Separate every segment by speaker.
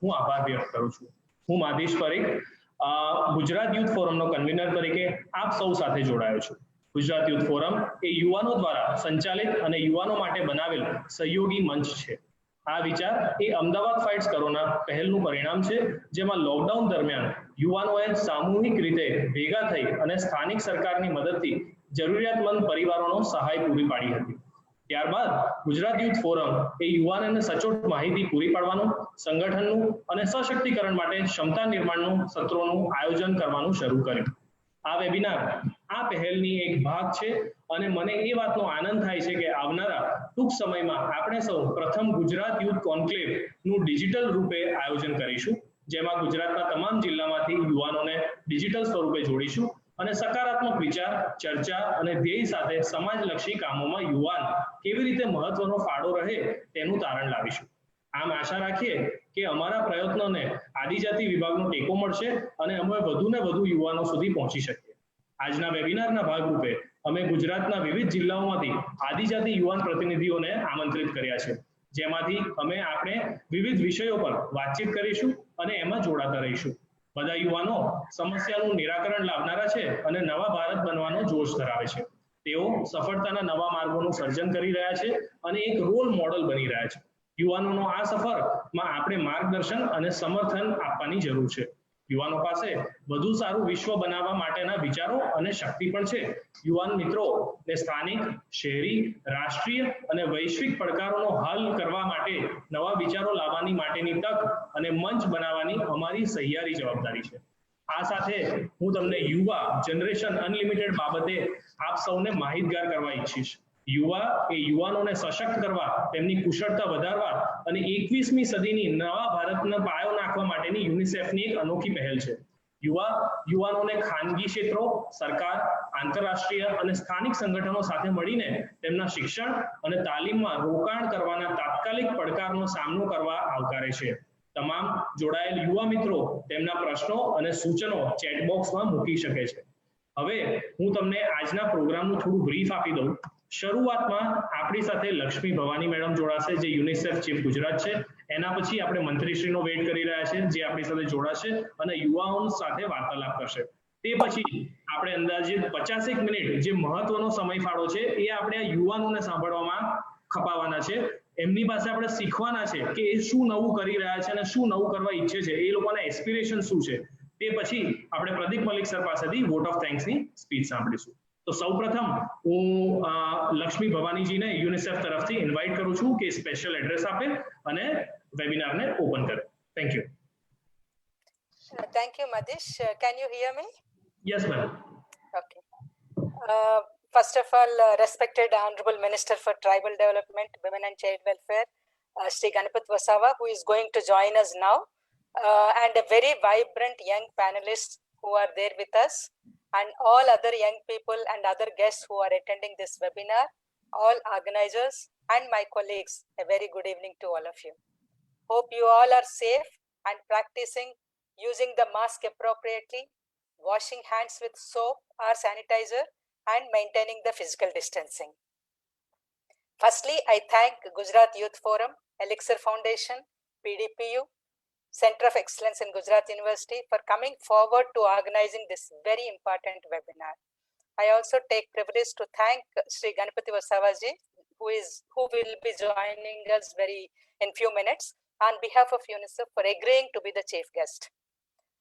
Speaker 1: હું આભાર વ્યક્ત કરું છું. હું માધીશ પરીખ ગુજરાત યુથ ફોરમનો કન્વીનર તરીકે આપ સૌ સાથે જોડાયો છું. ગુજરાત યુથ ફોરમ એ યુવાનો દ્વારા સંચાલિત અને યુવાનો માટે બનાવેલ સહયોગી મંચ છે. આ વિચાર એ અમદાવાદ ફાઇટ્સ કોરોના પહેલનું પરિણામ છે, જેમાં લોકડાઉન દરમિયાન યુવાનોએ સામૂહિક રીતે ભેગા થઈ અને સ્થાનિક સરકારની મદદથી જરૂરિયાતમંદ પરિવારોનો સહાય પૂરી પાડી હતી. ત્યારબાદ ગુજરાત યુથ ફોરમ એ યુવાનોને સચોટ માહિતી પૂરી પાડવાનું, સંગઠનનું અને સશક્તિકરણ માટે ક્ષમતા નિર્માણનું સત્રોનું આયોજન કરવાનું શરૂ કર્યું. આ વેબિનાર આ પહેલની એક ભાગ છે અને મને એ વાતનો આનંદ થાય છે કે આવનારા ટૂંક સમયમાં આપણે સૌ પ્રથમ ગુજરાત યુથ કોન્ક્લેવ નું ડિજિટલ રૂપે આયોજન કરીશું, જેમાં ગુજરાતના તમામ જિલ્લામાંથી યુવાનોને ડિજિટલ સ્વરૂપે જોડીશું અને સકારાત્મક વિચાર, ચર્ચા અને ધ્યેય સાથે સમાજલક્ષી કામોમાં યુવાન કેવી રીતે મહત્વનો ફાળો રહે તેનું તારણ લાવીશું. આમ આશા રાખીએ કે અમારા પ્રયત્નોને આદિજાતિ વિભાગનો ટેકો મળશે અને અમે વધુને વધુ યુવાનો સુધી પહોંચી શકીએ. આજના વેબિનારના ભાગરૂપે અમે ગુજરાતના વિવિધ જિલ્લાઓમાંથી આદિજાતિ યુવાન પ્રતિનિધિઓને આમંત્રિત કર્યા છે, જેમાંથી અમે આપણે વિવિધ વિષયો પર વાતચીત કરીશું અને એમાં જોડાતા રહીશું. બધા યુવાનો સમસ્યાનું નિરાકરણ લાવનારા છે અને નવા ભારત બનવાનો જોશ ધરાવે છે. તેઓ સફળતાના નવા માર્ગોનું સર્જન કરી રહ્યા છે અને એક રોલ મોડલ બની રહ્યા છે. યુવાનોનો આ સફરમાં આપણે માર્ગદર્શન અને સમર્થન આપવાની જરૂર છે. યુવાનો પાસે વધુ સારું વિશ્વ બનાવવા માટેના વિચારો અને શક્તિ પણ છે. યુવાન મિત્રો ને સ્થાનિક, શહેરી, રાષ્ટ્રીય અને વૈશ્વિક પડકારોનો હલ કરવા માટે નવા વિચારો લાવવાની માટેની તક અને મંચ બનાવવાની અમારી સહિયારી જવાબદારી છે. આ સાથે હું તમને યુવા જનરેશન અનલિમિટેડ બાબતે આપ સૌને માહિતગાર કરવા ઈચ્છીશ. યુવા એ યુવાનોને સશક્ત કરવા, તેમની કુશળતા વધારવા અને 21મી સદીની નવા ભારતનો પાયો નાખવા માટેની યુનિસેફની એક અનોખી પહેલ છે. યુવાનોને ખાનગી ક્ષેત્રો, સરકાર, આંતરરાષ્ટ્રીય અને સ્થાનિક સંગઠનો સાથે મળીને તેમના શિક્ષણ અને તાલીમમાં રોકાણ કરવાના તાત્કાલિક પડકારનો સામનો કરવા આવકારે છે. તમામ જોડાયેલ યુવા મિત્રો તેમના પ્રશ્નો અને સૂચનો ચેટ બોક્સમાં મૂકી શકે છે. હવે હું તમને આજના પ્રોગ્રામનું થોડું બ્રીફ આપી દઉં. શરૂઆતમાં આપણી સાથે લક્ષ્મી ભવાની મેડમ જોડાશે, જે યુનિસેફ ચીફ ગુજરાત છે. એના પછી આપણે મંત્રીશ્રીનો વેઇટ કરી રહ્યા છે, જે આપણી સાથે જોડાશે અને યુવાઓ સાથે વાર્તાલાપ કરશે. તે પછી આપણે અંદાજે 50 મિનિટ જે મહત્વનો સમય ફાળો છે એ આપણે આ યુવાનોને સાંભળવામાં ખપાવવાના છે. એમની પાસે આપણે શીખવાના છે કે એ શું નવું કરી રહ્યા છે અને શું નવું કરવા ઈચ્છે છે, એ લોકોના એસ્પિરેશન શું છે. તે પછી આપણે પ્રદીપ મલિક સર પાસેથી વોટ ઓફ થેન્ક્સની સ્પીચ સાંભળીશું. તો સૌપ્રથમ હું લક્ષ્મી ભવાનીજીને યુનિસેફ તરફથી ઇન્વાઇટ કરું છું કે સ્પેશિયલ એડ્રેસ આપે અને વેબિનારને ઓપન કરે. Thank you.
Speaker 2: Thank you, Madish. Can you hear me?
Speaker 1: Yes, ma'am.
Speaker 2: Okay. First of all, respected Honorable Minister for Tribal Development, Women and Child Welfare, Sri Ganapath Vasawa, who is going to join us now, and a very vibrant young panelists who are there with us, and all other young people and other guests who are attending this webinar, all organizers and my colleagues, a very good evening to all of you. Hope you all are safe and practicing using the mask appropriately, washing hands with soap or sanitizer, and maintaining the physical distancing. Firstly, I thank Gujarat Youth Forum, Elixir Foundation, PDPU, Center of Excellence in Gujarat University for coming forward to organizing this very important webinar. I also take privilege to thank Sri Ganapati Vasawa ji, who will be joining us in few minutes on behalf of UNICEF for agreeing to be the chief guest.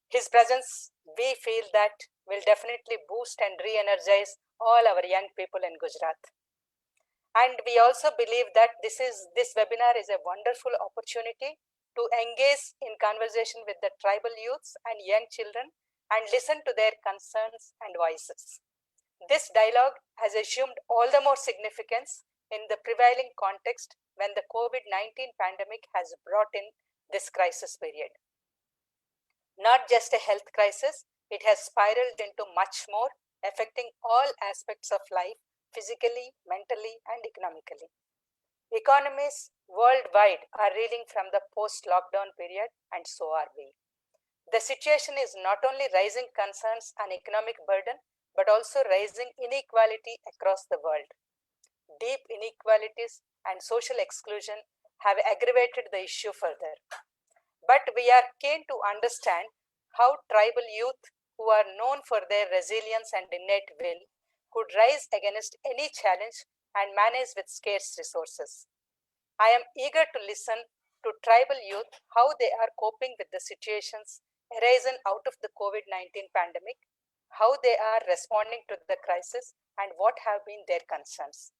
Speaker 2: His presence, we feel that will definitely boost and re-energize all our young people in Gujarat. And we also believe that this webinar is a wonderful opportunity to engage in conversation with the tribal youths and young children and listen to their concerns and voices. This dialogue has assumed all the more significance in the prevailing context when the COVID-19 pandemic has brought in this crisis period. Not just a health crisis, it has spiraled into much more, affecting all aspects of life, physically, mentally, and economically. Economies worldwide are reeling from the post-lockdown period, and so are we. The situation is not only raising concerns and economic burden, but also raising inequality across the world. Deep inequalities and social exclusion have aggravated the issue further. but we are keen to understand how tribal youth, who are known for their resilience and innate will, could rise against any challenge and manage with scarce resources. I am eager to listen to tribal youth how they are coping with the situations arisen out of the COVID-19 pandemic, how they are responding to the crisis, and what have been their concerns.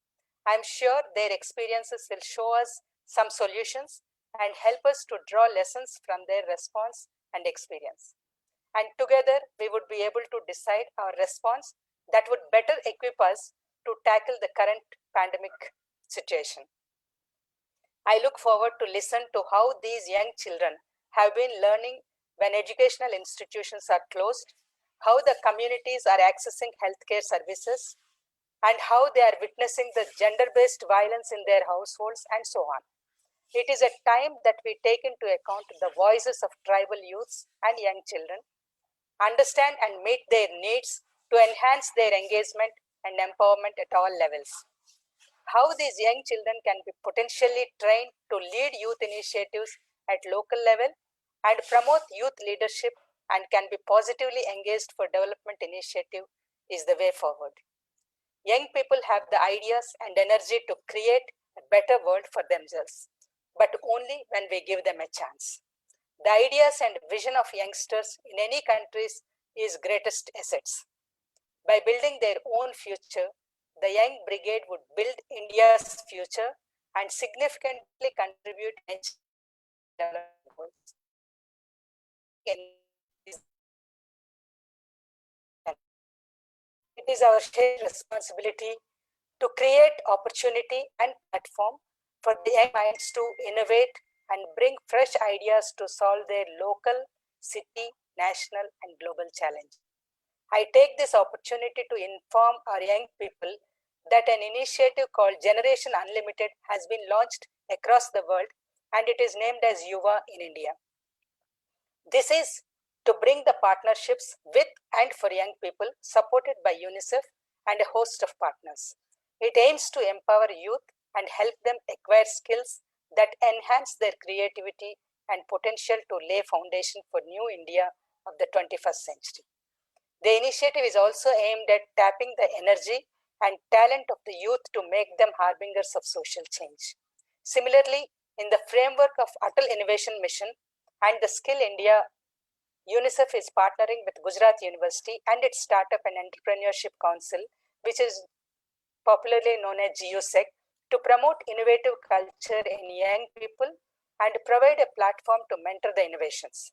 Speaker 2: I am sure their experiences will show us some solutions and help us to draw lessons from their response and experience. And together, we would be able to decide our response that would better equip us to tackle the current pandemic situation. I look forward to listen to how these young children have been learning when educational institutions are closed, how the communities are accessing healthcare services, and how they are witnessing the gender-based violence in their households, and so on. It is a time that we take into account the voices of tribal youths and young children, understand and meet their needs to enhance their engagement and empowerment at all levels. How these young children can be potentially trained to lead youth initiatives at local level and promote youth leadership and can be positively engaged for development initiative is the way forward. Young people have the ideas and energy to create a better world for themselves, but only when we give them a chance. The ideas and vision of youngsters in any countries is greatest assets. By building their own future, the Young Brigade would build India's future and significantly contribute to development goals. It is our shared responsibility to create opportunity and platform for the young minds to innovate and bring fresh ideas to solve their local, city, national, and global challenges. I take this opportunity to inform our young people that an initiative called Generation Unlimited has been launched across the world, and it is named as Yuva in India. This is to bring the partnerships with and for young people supported by UNICEF and a host of partners. It aims to empower youth and help them acquire skills that enhance their creativity and potential to lay foundation for new India of the 21st century. The initiative is also aimed at tapping the energy and talent of the youth to make them harbingers of social change. Similarly, in the framework of Atal Innovation Mission and the Skill India, UNICEF is partnering with Gujarat University and its Startup and Entrepreneurship Council, which is popularly known as GUSEC, to promote innovative culture in young people and provide a platform to mentor the innovations.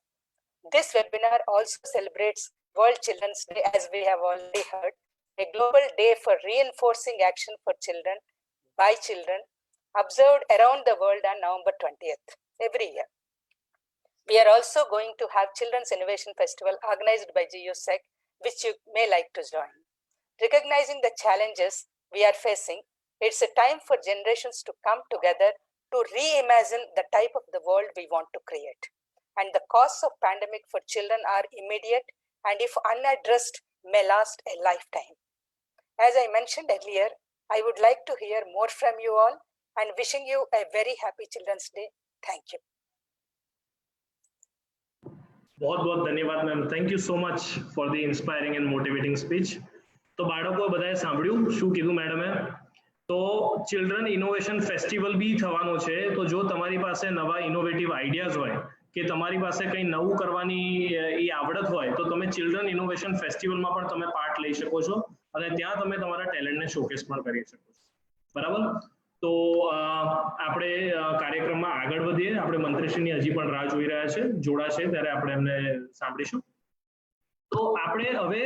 Speaker 2: This webinar also celebrates World Children's Day, as we have already heard, a global day for reinforcing action for children by children, observed around the world on November 20th every year. We are also going to have Children's Innovation Festival organized by GUSEC, which you may like to join. Recognizing the challenges we are facing, it's a time for generations to come together to reimagine the type of the world we want to create. And the costs of pandemic for children are immediate and if unaddressed may last a lifetime. As I mentioned earlier, I would like to hear more from you all and wishing you a very happy Children's Day. Thank you.
Speaker 1: बहुत बहुत ધન્યવાદ ma'am. Thank you so much for the inspiring and motivating speech. તો બાળકો બધાએ સાંભળ્યું શું કીધું મેડમે? તો ચિલ્ડ્રન ઇનોવેશન ફેસ્ટિવલ બી થવાનો છે. તો જો તમારી પાસે નવા ઇનોવેટિવ આઈડિયાઝ હોય કે તમારી પાસે કંઈ નવું કરવાની એ આવડત હોય તો તમે ચિલ્ડ્રન ઇનોવેશન ફેસ્ટિવલમાં પણ તમે પાર્ટ લઈ શકો છો અને ત્યાં તમે તમારા ટેલેન્ટને શોકેસ પણ કરી શકો છો. બરાબર? તો આપણે કાર્યક્રમમાં આગળ વધીએ. આપણે મંત્રીશ્રીની હજી પણ રાહ જોઈ રહ્યા છે, જોડાશે ત્યારે આપણે એમને સાંભળીશું. તો આપણે હવે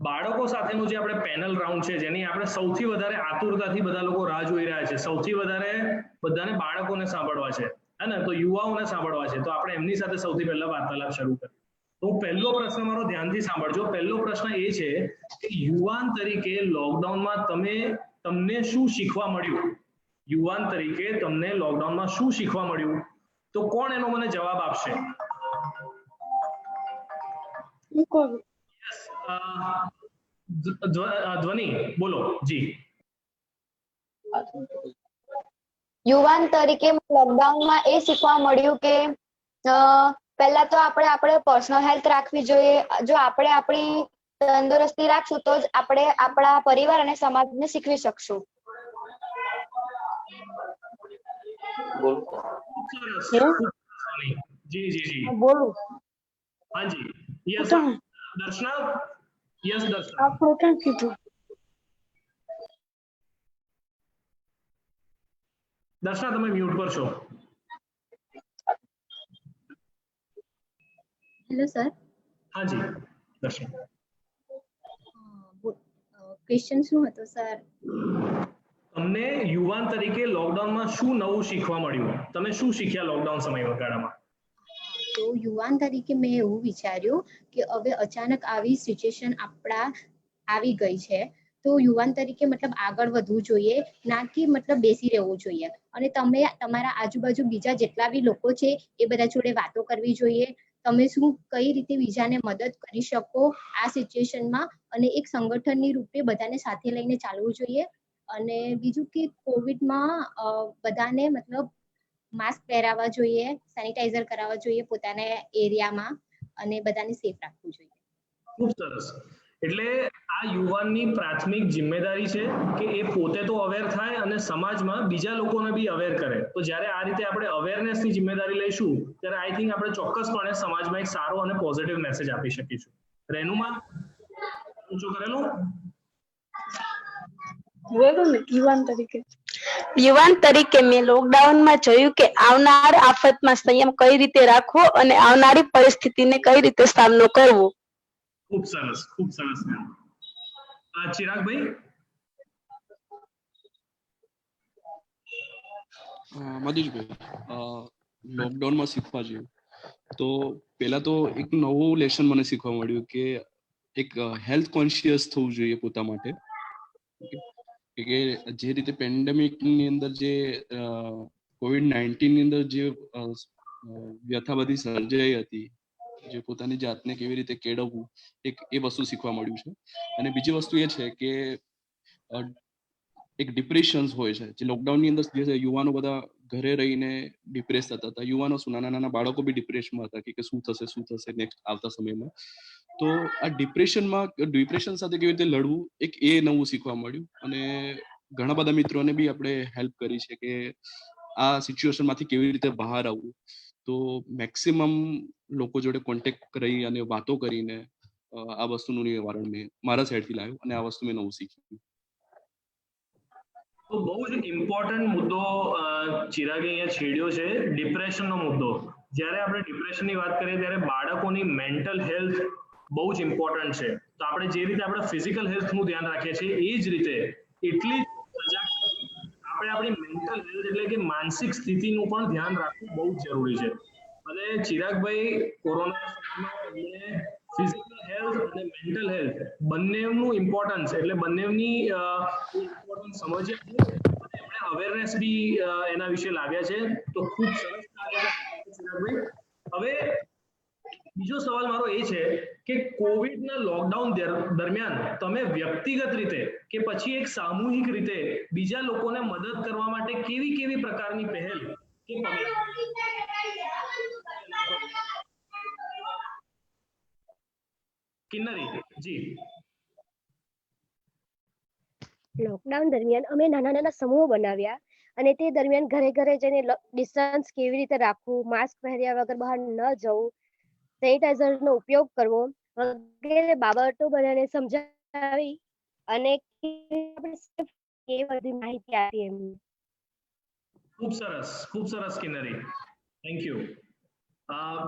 Speaker 1: બાળકો સાથેનું જે આપણે પેનલ રાઉન્ડ છે જેની આપણે સૌથી વધારે આતુરતાથી બધા લોકો રાહ જોઈ રહ્યા છે, સૌથી વધારે બધાને બાળકોને સાંભળવા છે, હે ને? તો યુવાઓને સાંભળવા છે. તો આપણે એમની સાથે સૌથી પહેલા વાર્તાલાપ શરૂ કરીએ. તો પહેલો પ્રશ્ન મારો ધ્યાનથી સાંભળજો. પહેલો પ્રશ્ન એ છે કે યુવાન તરીકે લોકડાઉનમાં તમને શું શીખવા મળ્યું? યુવાન તરીકે તમને લોકડાઉનમાં શું શીખવા મળ્યું? તો કોણ એનો મને જવાબ આપશે? ધ્વનિ બોલો જી.
Speaker 3: યુવાન તરીકે લોકડાઉનમાં એ શીખવા મળ્યું કે તો પહેલા તો આપણે પર્સનલ હેલ્થ રાખવી જોઈએ. જો આપણે આપણી તંદુરસ્તી રાખશું તો જ આપણે આપણા પરિવાર અને સમાજને શીખવી શકશું.
Speaker 1: સરસ. જી જી જી
Speaker 4: બોલું
Speaker 1: हाँ जी यस दर्शना यस दर्शना
Speaker 4: આપણે ક્યાં કીધું
Speaker 1: दर्शना તમે મ્યુટ પર છો.
Speaker 5: Hello sir.
Speaker 1: हाँ जी दर्शना
Speaker 5: ક્વેશ્ચન શું હતો સર?
Speaker 1: તમને યુવાન તરીકે લોકડાઉનમાં શું નવું શીખવા મળ્યું? તમે શું શીખ્યા લોકડાઉન સમયગાળામાં?
Speaker 5: તો યુવાન તરીકે મેં એવું વિચાર્યું કે હવે અચાનક આવી સિચ્યુએશન આપણા આવી ગઈ છે તો યુવાન તરીકે મતલબ આગળ વધવું જોઈએ, ના કે મતલબ બેસી રહેવું જોઈએ. અને તમે તમારા આજુબાજુ બીજા જેટલા બી લોકો છે એ બધા જોડે વાતો કરવી જોઈએ. તમે શું કઈ રીતે બીજાને મદદ કરી શકો આ સિચ્યુએશનમાં, અને એક સંગઠનની રૂપે બધાને સાથે લઈને ચાલવું જોઈએ. અને બીજું કે કોવિડમાં બધાને મતલબ માસ્ક પહેરાવવા જોઈએ, સેનિટાઈઝર કરાવવા જોઈએ પોતાના એરિયામાં, અને બધાને સેફ રાખવું જોઈએ.
Speaker 1: ખૂબ સરસ. એટલે આ યુવાનની પ્રાથમિક જિમ્મેદારી છે કે એ પોતે તો અવેર થાય અને સમાજમાં બીજા લોકોને બી અવેર કરે. તો જ્યારે આ રીતે આપણે અવેરનેસની જિમ્મેદારી લઈશું ત્યારે આઈ થિંક આપણે ચોક્કસપણે સમાજમાં એક સારો અને પોઝિટિવ મેસેજ આપી શકીશું. રેનુમાં ઊંચું કરેલું
Speaker 4: બોલું ને યુવાન તરીકે મેં લોકડાઉનમાં જોયું કે આવનાર આફતમાં સંયમ કઈ રીતે રાખવો અને આવનારી પરિસ્થિતિને કઈ રીતે સામનો કરવો.
Speaker 1: ખૂબ સરસ, ખૂબ સરસ. ચિરાગભાઈ
Speaker 6: મધુજભાઈ, લોકડાઉનમાં શીખવા જેવું તો પહેલા તો એક નવું લેસન મને શીખવા મળ્યું કે એક હેલ્થ કોન્શિયસ થવું જોઈએ પોતા માટે. કે જે રીતે પેન્ડેમિકની અંદર જે COVID-19 ની અંદર જે વ્યથા બધી સર્જાઈ હતી, જે પોતાની જાતને કેવી રીતે કેળવવું, એ વસ્તુ શીખવા મળ્યું છે. અને બીજી વસ્તુ એ છે કે એક ડિપ્રેશન હોય છે જે લોકડાઉનની અંદર જે યુવાનો બધા ઘરે રહીને ડિપ્રેસ થતા હતા. યુવાનો શું, નાના નાના બાળકો બી ડિપ્રેશનમાં હતા કે શું થશે નેક્સ્ટ આવતા સમયમાં. તો આ ડિપ્રેશન સાથે કેવી રીતે લડવું, એક એ નવું શીખવા મળ્યું. અને ઘણા બધા મિત્રોને બી આપણે હેલ્પ કરી છે કે આ સિચ્યુએશનમાંથી કેવી રીતે બહાર આવવું. તો મેક્સિમમ લોકો જોડે કોન્ટેક્ટ કરી અને વાતો કરીને આ વસ્તુનું નિવારણ મેં મારા સાઈડથી લાવ્યું અને આ વસ્તુ મેં નવું શીખ્યું.
Speaker 1: તો બહુ જ ઇમ્પોર્ટન્ટ મુદ્દો ચિરાગે અહીંયા છેડ્યો છે, ડિપ્રેશનનો મુદ્દો. જ્યારે આપણે ડિપ્રેશનની વાત કરીએ ત્યારે બાળકોની મેન્ટલ હેલ્થ બહુ જ ઇમ્પોર્ટન્ટ છે. તો આપણે જે રીતે આપણે ફિઝિકલ હેલ્થનું ધ્યાન રાખીએ છીએ એ જ રીતે એટલી આપણે આપણી મેન્ટલ હેલ્થ એટલે કે માનસિક સ્થિતિનું પણ ધ્યાન રાખવું બહુ જ જરૂરી છે. અને ચિરાગભાઈ કોરોના સમયમાં ફિઝિકલ હેલ્થ અને મેન્ટલ હેલ્થ બંનેનું ઇમ્પોર્ટન્સ એટલે બંનેની ઇમ્પોર્ટન્સ સમજ્યા અને એમણે અવેરનેસ બી એના વિશે લાવ્યા છે. તો ખૂબ સરસ કાર્ય ચિરાગભાઈ. હવે બીજો સવાલ મારો એ છે કે કોવિડના લોકડાઉન દરમિયાન તમે વ્યક્તિગત રીતે કે પછી એક સામૂહિક રીતે બીજા લોકોને મદદ કરવા માટે કેવી કેવી પ્રકારની પહેલ કે કિન્નરી જી.
Speaker 7: લોકડાઉન દરમિયાન અમે નાના નાના સમૂહો બનાવ્યા અને તે દરમિયાન ઘરે ઘરે જઈને ડિસ્ટન્સ કેવી રીતે રાખવું, માસ્ક પહેર્યા વગર બહાર ન જવું, સેનિટાઈઝરનો ઉપયોગ કરવો વગેરે બાબતો બધાને સમજાવી અને એ બધી માહિતી આપી એમને.
Speaker 1: ખૂબ સરસ કિન્નરી, થેન્ક યુ.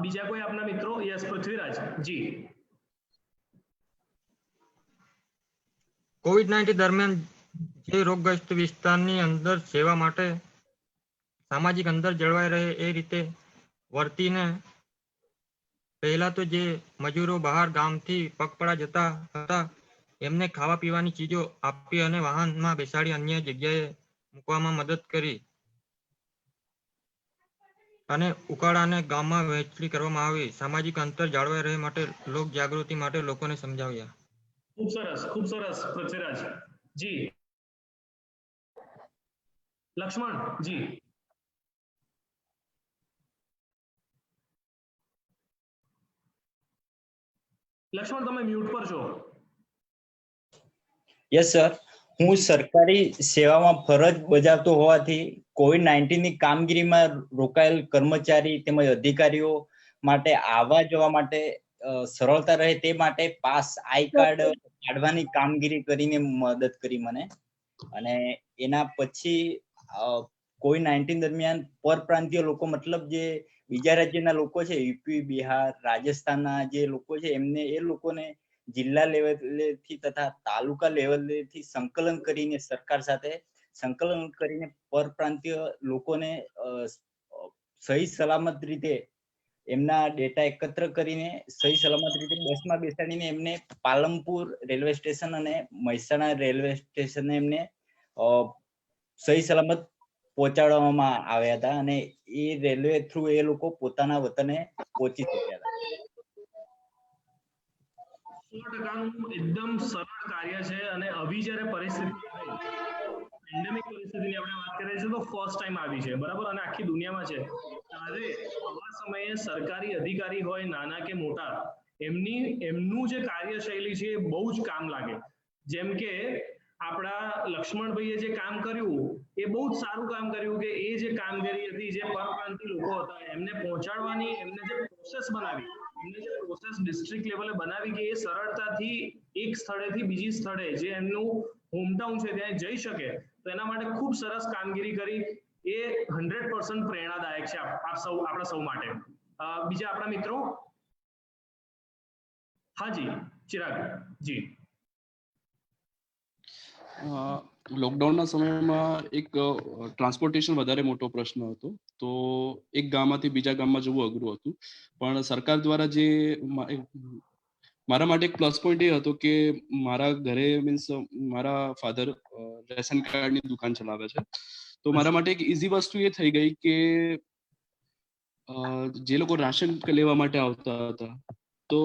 Speaker 1: બીજા કોઈ આપના મિત્રો? યસ પૃથ્વીરાજ જી.
Speaker 8: કોવિડ-19 દરમિયાન જે રોગગ્રસ્ત વિસ્તારની અંદર સેવા માટે સામાજિક અંતર જળવાઈ રહે એ રીતે વર્તીને પહેલા તો જે મજૂરો બહાર ગામથી પગપાળા જતા હતા એમને ખાવા પીવાની ચીજો આપી અને વાહનમાં બેસાડી અન્ય જગ્યાએ મૂકવામાં મદદ કરી અને ઉકાળાને ગામમાં વહેંચણી કરવામાં આવી. સામાજિક અંતર જાળવાઈ રહે માટે લોક જાગૃતિ માટે લોકોને સમજાવ્યા.
Speaker 1: ખૂબ સરસ પૃથ્વીરાજ જી. લક્ષ્મણ જી. લક્ષ્મણ તમે મ્યુટ પર છો.
Speaker 9: યસ સર, હું સરકારી સેવામાં ફરજ બજાવતો હોવાથી COVID-19 ની કામગીરીમાં રોકાયેલ કર્મચારી તેમજ અધિકારીઓ માટે આવવા જવા માટે સરળતા રહે તે માટે પાસ આઈ કાર્ડ કાઢવાની કામગીરી કરીને મદદ કરી મને. અને એના પછી COVID-19 દરમિયાન પરપ્રાંતીય લોકો મતલબ જે બીજા રાજ્યના લોકો છે, યુપી, બિહાર, રાજસ્થાનના જે લોકો છે, એમને એ લોકોને જિલ્લા લેવલેથી તથા તાલુકા લેવલેથી સંકલન કરીને સરકાર સાથે સંકલન કરીને પરપ્રાંતીય લોકોને સહી સલામત રીતે એમના ડેટા એકત્ર કરીને સહી સલામત રીતે બસમાં બેસાડીને એમને પાલનપુર રેલવે સ્ટેશન અને મહેસાણા રેલવે સ્ટેશને એમને સહી સલામત પહોંચાડવામાં આવ્યા હતા અને એ રેલવે થ્રુ એ લોકો પોતાના વતને પહોંચી શક્યા હતા.
Speaker 1: 100% એકદમ સરળ કાર્ય છે. અને આવી જ્યારે પરિસ્થિતિ પેન્ડેમિક પરિસ્થિતિની આપણે વાત કરીએ છીએ તો ફર્સ્ટ ટાઈમ આવી છે, બરાબર, અને આખી દુનિયામાં છે. ત્યારે આવા સમયે સરકારી અધિકારી હોય નાના કે મોટા, એમનું જે કાર્યશૈલી છે એ બહુ જ કામ લાગે. જેમ કે આપણા લક્ષ્મણભાઈએ જે કામ કર્યું એ બહુ જ સારું કામ કર્યું કે એ જે કામગીરી હતી, જે પરપ્રાંતીય લોકો હતા એમને પહોંચાડવાની, એમને જે પ્રોસેસ બનાવી, એમને જે પ્રોસેસ ડિસ્ટ્રિક્ટ લેવલે બનાવી કે એ સરળતાથી એક સ્થળેથી બીજી સ્થળે જે એમનું હોમટાઉન છે ત્યાં જઈ શકે, તો એના માટે ખૂબ સરસ કામગીરી કરી. એ 100% પ્રેરણાદાયક છે આપણા સૌ માટે. બીજા આપણા મિત્રો? હાજી ચિરાગ જી.
Speaker 6: લોકડાઉનના સમયમાં એક ટ્રાન્સપોર્ટેશન વધારે મોટો પ્રશ્ન હતો. તો એક ગામમાંથી બીજા ગામમાં જવું અઘરું હતું. પણ સરકાર દ્વારા જે મારા માટે એક પ્લસ પોઈન્ટ એ હતો કે મારા ઘરે મીન્સ મારા ફાધર રેશન કાર્ડની દુકાન ચલાવે છે. તો મારા માટે એક ઈઝી વસ્તુ એ થઈ ગઈ કે જે લોકો રાશન લેવા માટે આવતા હતા તો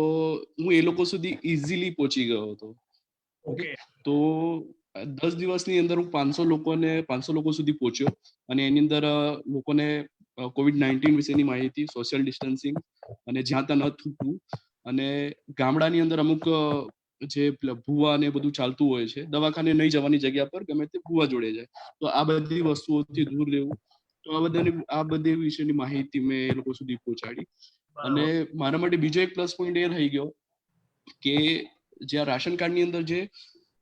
Speaker 6: હું એ લોકો સુધી ઇઝીલી પહોંચી ગયો હતો. ઓકે, તો 10 દિવસની અંદર હું 500 લોકો સુધી પહોંચ્યો અને એની અંદર લોકોને COVID-19 વિશેની માહિતી, સોશિયલ ડિસ્ટન્સિંગ અને જ્યાં ત્યાં ન થૂકવું, અને ગામડાની અંદર અમુક જે ભૂવા ને બધું ચાલતું હોય છે, દવાખાને નહીં જવાની જગ્યા પર ગમે તે ભૂવા જોડે જાય, તો આ બધી વસ્તુઓથી દૂર રહેવું. તો આ બધી વિશેની માહિતી મેં એ લોકો સુધી પહોંચાડી. અને મારા માટે બીજો એક પ્લસ પોઈન્ટ એ રહી ગયો કે જે આ રાશન કાર્ડની અંદર જે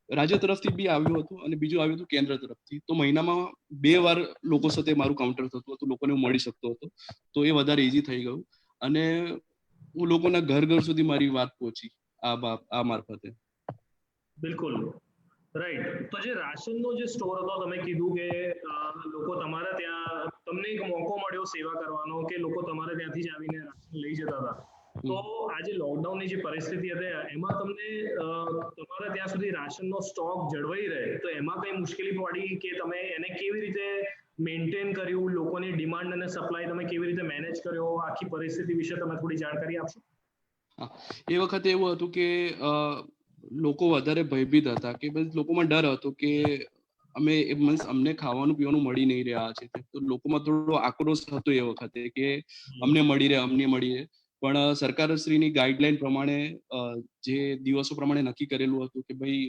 Speaker 6: રાજ્ય તરફથી બી આવ્યું હતું અને બીજું આવ્યું હતું કેન્દ્ર તરફથી, તો મહિનામાં 2 વાર લોકો સાથે મારું કાઉન્ટર થતું હતું, લોકોને હું મળી શકતો હતો. તો એ વધારે ઈઝી થઈ ગયું અને હું લોકોના ઘર સુધી મારી વાત પહોંચી આ મારફતે.
Speaker 1: બિલકુલ રાઈટ. તો જે રાશનનો જે સ્ટોર હતો, તમે કીધું કે લોકો તમારા ત્યાં, તમને એક મોકો મળ્યો સેવા કરવાનો કે લોકો તમારે ત્યાંથી જ આવીને રાશન લઈ જતા હતા. તો આજે લોકડાઉનની જે પરિસ્થિતિ હતી એમાં તમને તમારા ત્યાં સુધી રાશનનો સ્ટોક જળવાઈ રહે, તો એમાં કઈ મુશ્કેલી પડી કે તમે એને કેવી રીતે મેન્ટેન કર્યું, લોકોની ડિમાન્ડ અને સપ્લાય તમે કેવી રીતે મેનેજ કર્યો, આખી પરિસ્થિતિ વિશે તમે થોડી જાણકારી આપશો?
Speaker 6: એ વખતે એવું હતું કે લોકો વધારે ભયભીત હતા, કે લોકોમાં ડર હતો કે અમને ખાવાનું પીવાનું મળી નહીં રહ્યા છે. તો લોકોમાં થોડો આક્રોશ હતો એ વખતે કે અમને મળી રહે. પણ સરકારશ્રીની ગાઈડલાઈન પ્રમાણે જે દિવસો પ્રમાણે નક્કી કરેલું હતું કે ભાઈ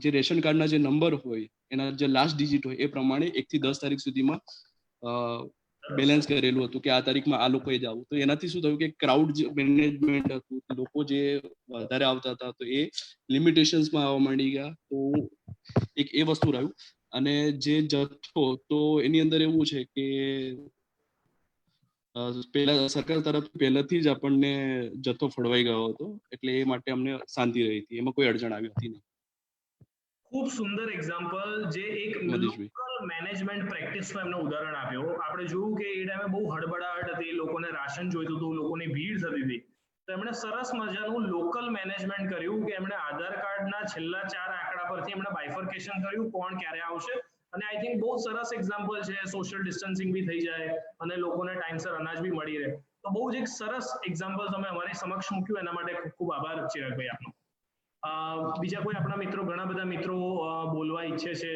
Speaker 6: જે રેશન કાર્ડના જે નંબર હોય એના જે લાસ્ટ ડિજિટ હોય એ પ્રમાણે 1 થી 10 તારીખ સુધીમાં બેલેન્સ કરેલું હતું કે આ તારીખમાં આ લોકોએ જ આવું. તો એનાથી શું થયું કે ક્રાઉડ મેનેજમેન્ટ હતું, લોકો જે વધારે આવતા હતા તો એ લિમિટેશન્સમાં આવવા માંડી ગયા. તો એક એ વસ્તુ રહ્યું. અને જે જથ્થો, તો એની અંદર એવું છે કે સરકાર તરફ પહેલાથી જ આપણને જથ્થો ફળવાઈ ગયો હતો, એટલે એ માટે અમને શાંતિ રહી હતી, એમાં કોઈ અડચણ આવી હતી નહીં.
Speaker 1: ખૂબ સુંદર એક્ઝામ્પલ, જે એક લોકલ મેનેજમેન્ટ પ્રેક્ટિસનું એમને ઉદાહરણ આપ્યો. આપણે જોયું કે એ ટાઈમે બહુ હડબડાહટ હતી, લોકોને રાશન જોઈતું હતું, લોકોની ભીડ થતી હતી, તો એમણે સરસ મજાનું લોકલ મેનેજમેન્ટ કર્યું કે એમણે આધાર કાર્ડના છેલ્લા 4 આંકડા પરથી એમણે બાયફર્કેશન કર્યું કોણ ક્યારે આવશે. અને આઈ થિંક બહુ સરસ એક્ઝામ્પલ છે, સોશિયલ ડિસ્ટન્સિંગ બી થઈ જાય અને લોકોને ટાઈમસર અનાજ બી મળી રહે. તો બહુ જ એક સરસ એક્ઝામ્પલ તમે અમારી સમક્ષ મૂક્યું, એના માટે ખૂબ ખૂબ આભાર ચિરાગભાઈ આપનો. બીજા કોઈ આપણા મિત્રો, ઘણા બધા મિત્રો બોલવા ઈચ્છે છે.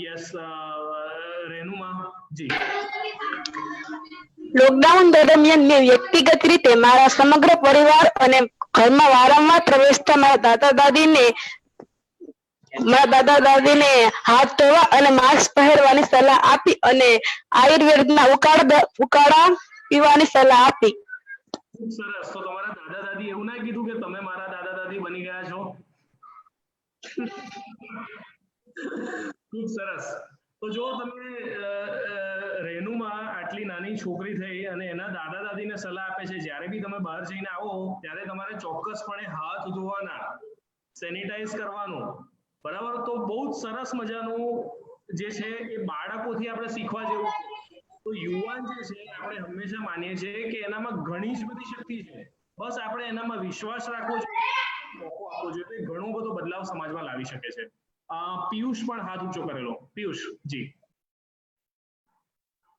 Speaker 1: યસ રેનુમા જી.
Speaker 4: લોકડાઉન દરમિયાન મેં વ્યક્તિગત રીતે મારા સમગ્ર પરિવાર અને ઘરમાં વારંવાર પ્રવેશતા મારા દાદા દાદીને હાથ ધોવા અને માસ્ક પહેરવાની સલાહ આપી અને આયુર્વેદના ઉકાળા પીવાની સલાહ આપી.
Speaker 1: ખૂબ સરસ. તો તમારા દાદા દાદી એવું ના કીધું કે તમે મારા દાદા દાદી બની ગયા છો? ખૂબ સરસ. તો જો તમે રેનુમાં આટલી નાની છોકરી થઈ અને એના દાદા દાદીને સલાહ આપે છે જ્યારે બી તમે બહાર જઈને આવો ત્યારે તમારે ચોક્કસપણે હાથ ધોવાના, સેનિટાઈઝ કરવાનું, બરાબર? તો બહુ જ સરસ મજાનું જે છે એ બાળકોથી આપણે શીખવા જેવું છે. તો યુવાન જે છે આપણે હંમેશા માનીએ છીએ કે એનામાં ઘણી જ બધી શક્તિ છે, બસ આપણે એનામાં વિશ્વાસ રાખવો જોઈએ, મોકો આપવો જોઈએ, ઘણો બધો બદલાવ સમાજમાં લાવી શકે છે. પિયુષ પણ હાથ ઊંચો કરેલો. પિયુષ જી.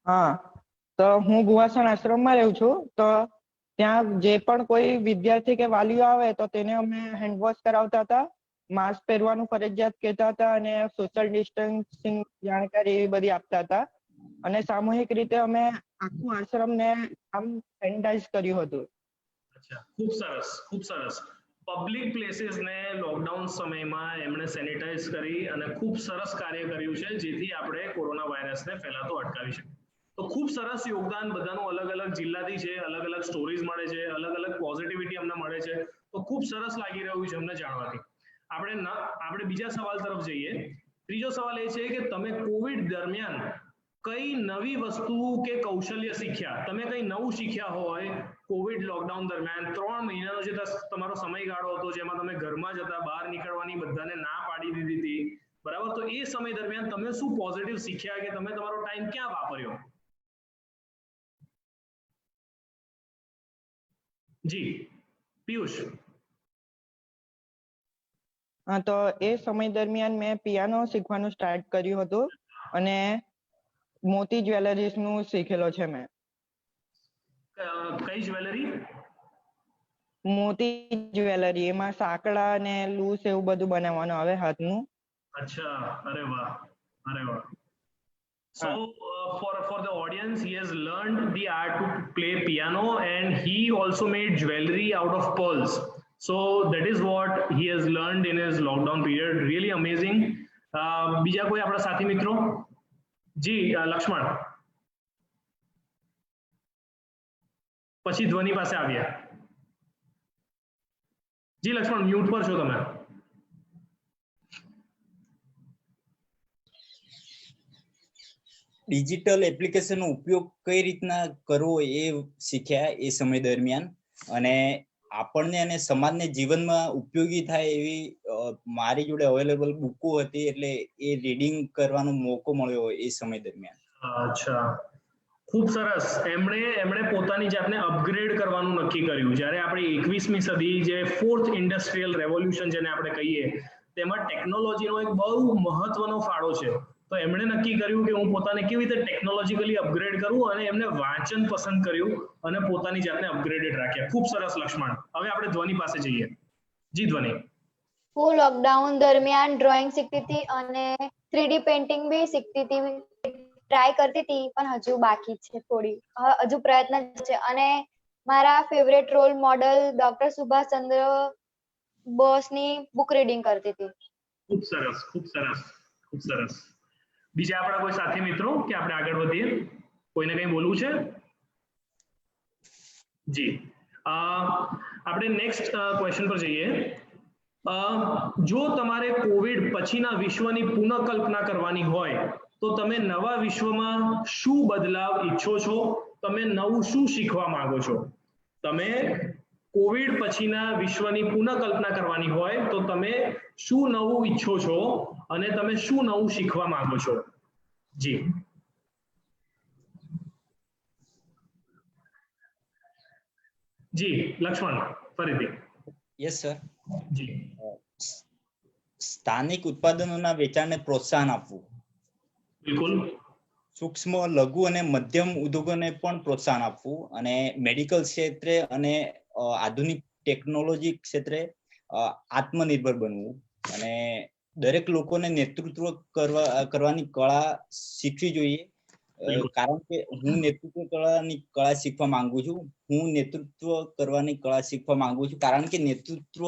Speaker 10: હા, તો હું ગુવાસણ આશ્રમમાં રહું છું. તો ત્યાં જે પણ કોઈ વિદ્યાર્થી કે વાલીઓ આવે તો તેને અમે હેન્ડવોશ કરાવતા હતા, માસ્ક પહેરવાનું ફરજિયાત કહેતા હતા અને સોશિયલ ડિસ્ટન્સિંગ જાણકારી એવી બધી આપતા હતા. અને સામૂહિક રીતે અમે આખું આશ્રમને આમ સેનિટાઈઝ કર્યું હતું.
Speaker 1: અચ્છા, ખૂબ સરસ, ખૂબ સરસ. પબ્લિક પ્લેસીસને લોકડાઉન સમયમાં એમણે સેનિટાઈઝ કરી અને ખૂબ સરસ કાર્ય કર્યું છે જેથી આપણે કોરોના વાયરસને ફેલાતો અટકાવી શકીએ. તો ખૂબ સરસ યોગદાન બધાનું અલગ અલગ જિલ્લાથી છે, અલગ અલગ સ્ટોરીઝ મળે છે, અલગ અલગ પોઝિટિવિટી અમને મળે છે. તો ખૂબ સરસ લાગી રહ્યું છે અમને જાણવાથી. આપણે બીજા સવાલ તરફ જઈએ. ત્રીજો સવાલ એ છે કે તમે કોવિડ દરમિયાન કઈ નવી વસ્તુ કે કૌશલ્ય શીખ્યા? તમે કઈ નવું શીખ્યા હોય કોવિડ લોકડાઉન દરમિયાન? 3 મહિનાનો જે તમારો સમયગાળો હતો જેમાં તમે ઘરમાં જ હતા, બહાર નીકળવાની બધાને ના પાડી દીધી હતી, બરાબર? તો એ સમય દરમિયાન તમે શું પોઝિટિવ શીખ્યા કે તમે તમારો ટાઈમ ક્યાં વાપર્યો? જી પિયુષ.
Speaker 10: હા, તો એ સમય દરમિયાન મેં પિયાનો શીખવાનું સ્ટાર્ટ કર્યું હતું અને મોતી જ્વેલરીઝ નું શીખેલો છે મેં.
Speaker 1: કઈ જ્વેલરી?
Speaker 10: મોતી જ્વેલરી, એમાં સાંકડા અને લૂસ એવું બધું બનાવવાનું આવે હાથનું.
Speaker 1: અચ્છા, અરે વાહ, અરે વાહ. So for the audience, he has learned the art to play piano and he also made jewelry out of pearls. So that is what he has learned in his lockdown period. Really amazing. બીજા કોઈ આપણા સાથી મિત્રો? જી લક્ષ્મણ, પછી ધ્વની પાસે આવ્યા. જી Lakshman, mute પર છો તમે.
Speaker 9: ડિજિટલ એપ્લિકેશનનો ઉપયોગ કઈ રીતના કરવો એ શીખ્યા એ સમય દરમિયાન. અને આપણને અને સમાજને જીવનમાં ઉપયોગી થાય એવી મારી જોડે અવેલેબલ બુકો હતી એટલે એ રીડિંગ કરવાનો મોકો મળ્યો એ સમય દરમિયાન.
Speaker 1: અચ્છા, ખૂબ સરસ. એમણે પોતાની જાતને અપગ્રેડ કરવાનું નક્કી કર્યું. જ્યારે આપણે 21મી સદી જે 4th ઇન્ડસ્ટ્રીયલ રેવોલ્યુશન જેને આપણે કહીએ તેમાં ટેકનોલોજીનો એક બહુ મહત્વનો ફાળો છે. તો એમણે નક્કી કર્યું કે હું પોતાને કેવી રીતે ટેકનોલોજીકલી અપગ્રેડ કરું અને એમને વાંચન પસંદ કર્યું અને પોતાની જાતને અપગ્રેડેડ રાખ્યા. ખૂબ સરસ લક્ષ્મણ. હવે આપણે ધ્વની પાસે જઈએ. જી ધ્વની.
Speaker 3: હું લોકડાઉન દરમિયાન ડ્રોઈંગ શીખતી હતી અને 3D પેઇન્ટિંગ બી શીખતી હતી. ટ્રાય કરતી હતી પણ હજુ બાકી છે, થોડી હજુ પ્રયત્ન છે. અને મારા favourite role model doctor Subhashchandra બોસની બુક રીડિંગ કરતી હતી.
Speaker 1: ખૂબ સરસ, ખૂબ સરસ, ખૂબ સરસ. બીજા આપણા કોઈ સાથી મિત્રો કે આપણે આગળ વધીએ? કોઈને કંઈ બોલવું છે? જી આપણે નેક્સ્ટ ક્વેશ્ચન પર જઈએ. જો તમારે કોવિડ પછીના વિશ્વની પુનઃકલ્પના કરવાની હોય તો તમે નવા વિશ્વમાં શું બદલાવ ઈચ્છો છો? તમે નવું શું શીખવા માંગો છો? તમે કોવિડ પછીના વિશ્વની પુનઃકલ્પના કરવાની હોય તો તમે શું નવું ઈચ્છો છો અને તમે શું નવું શીખવા માંગો છો? જી જી લક્ષ્મણ, ફરીથી.
Speaker 9: Yes sir.
Speaker 1: જી.
Speaker 9: સ્થાનિક ઉત્પાદનોના વેચાણને પ્રોત્સાહન આપવું.
Speaker 1: બિલકુલ.
Speaker 9: સૂક્ષ્મ, લઘુ અને મધ્યમ ઉદ્યોગોને પણ પ્રોત્સાહન આપવું અને મેડિકલ ક્ષેત્રે અને આધુનિક ટેકનોલોજી ક્ષેત્રે આત્મનિર્ભર બનવું અને દરેક લોકોને નેતૃત્વ કરવાની કળા શીખવી જોઈએ. કારણ કે હું નેતૃત્વ કરવાની કળા શીખવા માંગુ છું. હું નેતૃત્વ કરવાની કળા શીખવા માંગુ છું કારણ કે નેતૃત્વ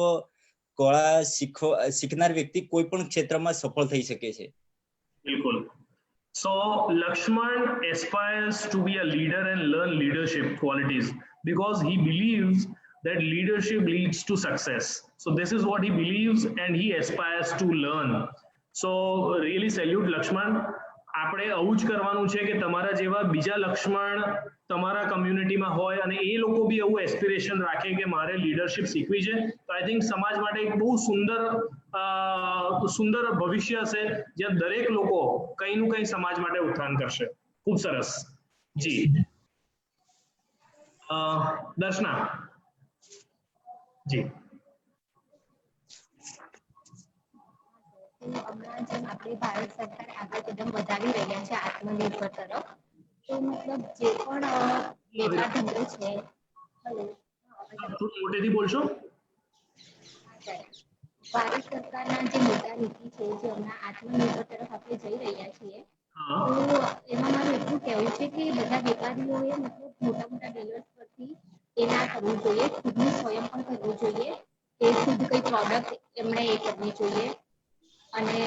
Speaker 9: કળા શીખનાર વ્યક્તિ કોઈ પણ ક્ષેત્રમાં સફળ થઈ શકે છે.
Speaker 1: બિલકુલ. So Lakshman aspires to be a leader and learn leadership qualities because he believes that leadership leads to success. So this is what he believes and he aspires to learn. So really salute Lakshman. આપણે આવું જ કરવાનું છે કે તમારા જેવા બીજા લક્ષ્મણ તમારા કમ્યુનિટીમાં હોય અને એ લોકો બી એવું એસ્પિરેશન રાખે કે મારે લીડરશિપ શીખવી છે. તો આઈ થિંક સમાજ માટે એક બહુ સુંદર ભવિષ્ય હશે જ્યાં દરેક લોકો કંઈનું કંઈ સમાજ માટે ઉત્થાન કરશે. ખૂબ સરસ. જી દર્શના જી.
Speaker 5: હમણાં જેમ આપણી ભારત સરકાર આગળ કદમ વધાવી રહ્યા છે આત્મનિર્ભર તરફ, તો મતલબ જે પણ વેપાર ધંધો છે,
Speaker 1: થોડું મોટેથી બોલશો.
Speaker 5: ભારત સરકારના જે મોટા નીતિ છે જે હમણાં આત્મનિર્ભર તરફ આપણે જઈ રહ્યા છીએ, તો એમાં મારું એટલું કહેવું છે કે બધા વેપારીઓએ મતલબ મોટા મોટા ડીલર્સ પરથી એ ના કરવું જોઈએ, ખુદનું સ્વયં પણ કરવું જોઈએ, કે ખુદ કઈ પ્રોડક્ટ એમણે એ કરવી જોઈએ. અને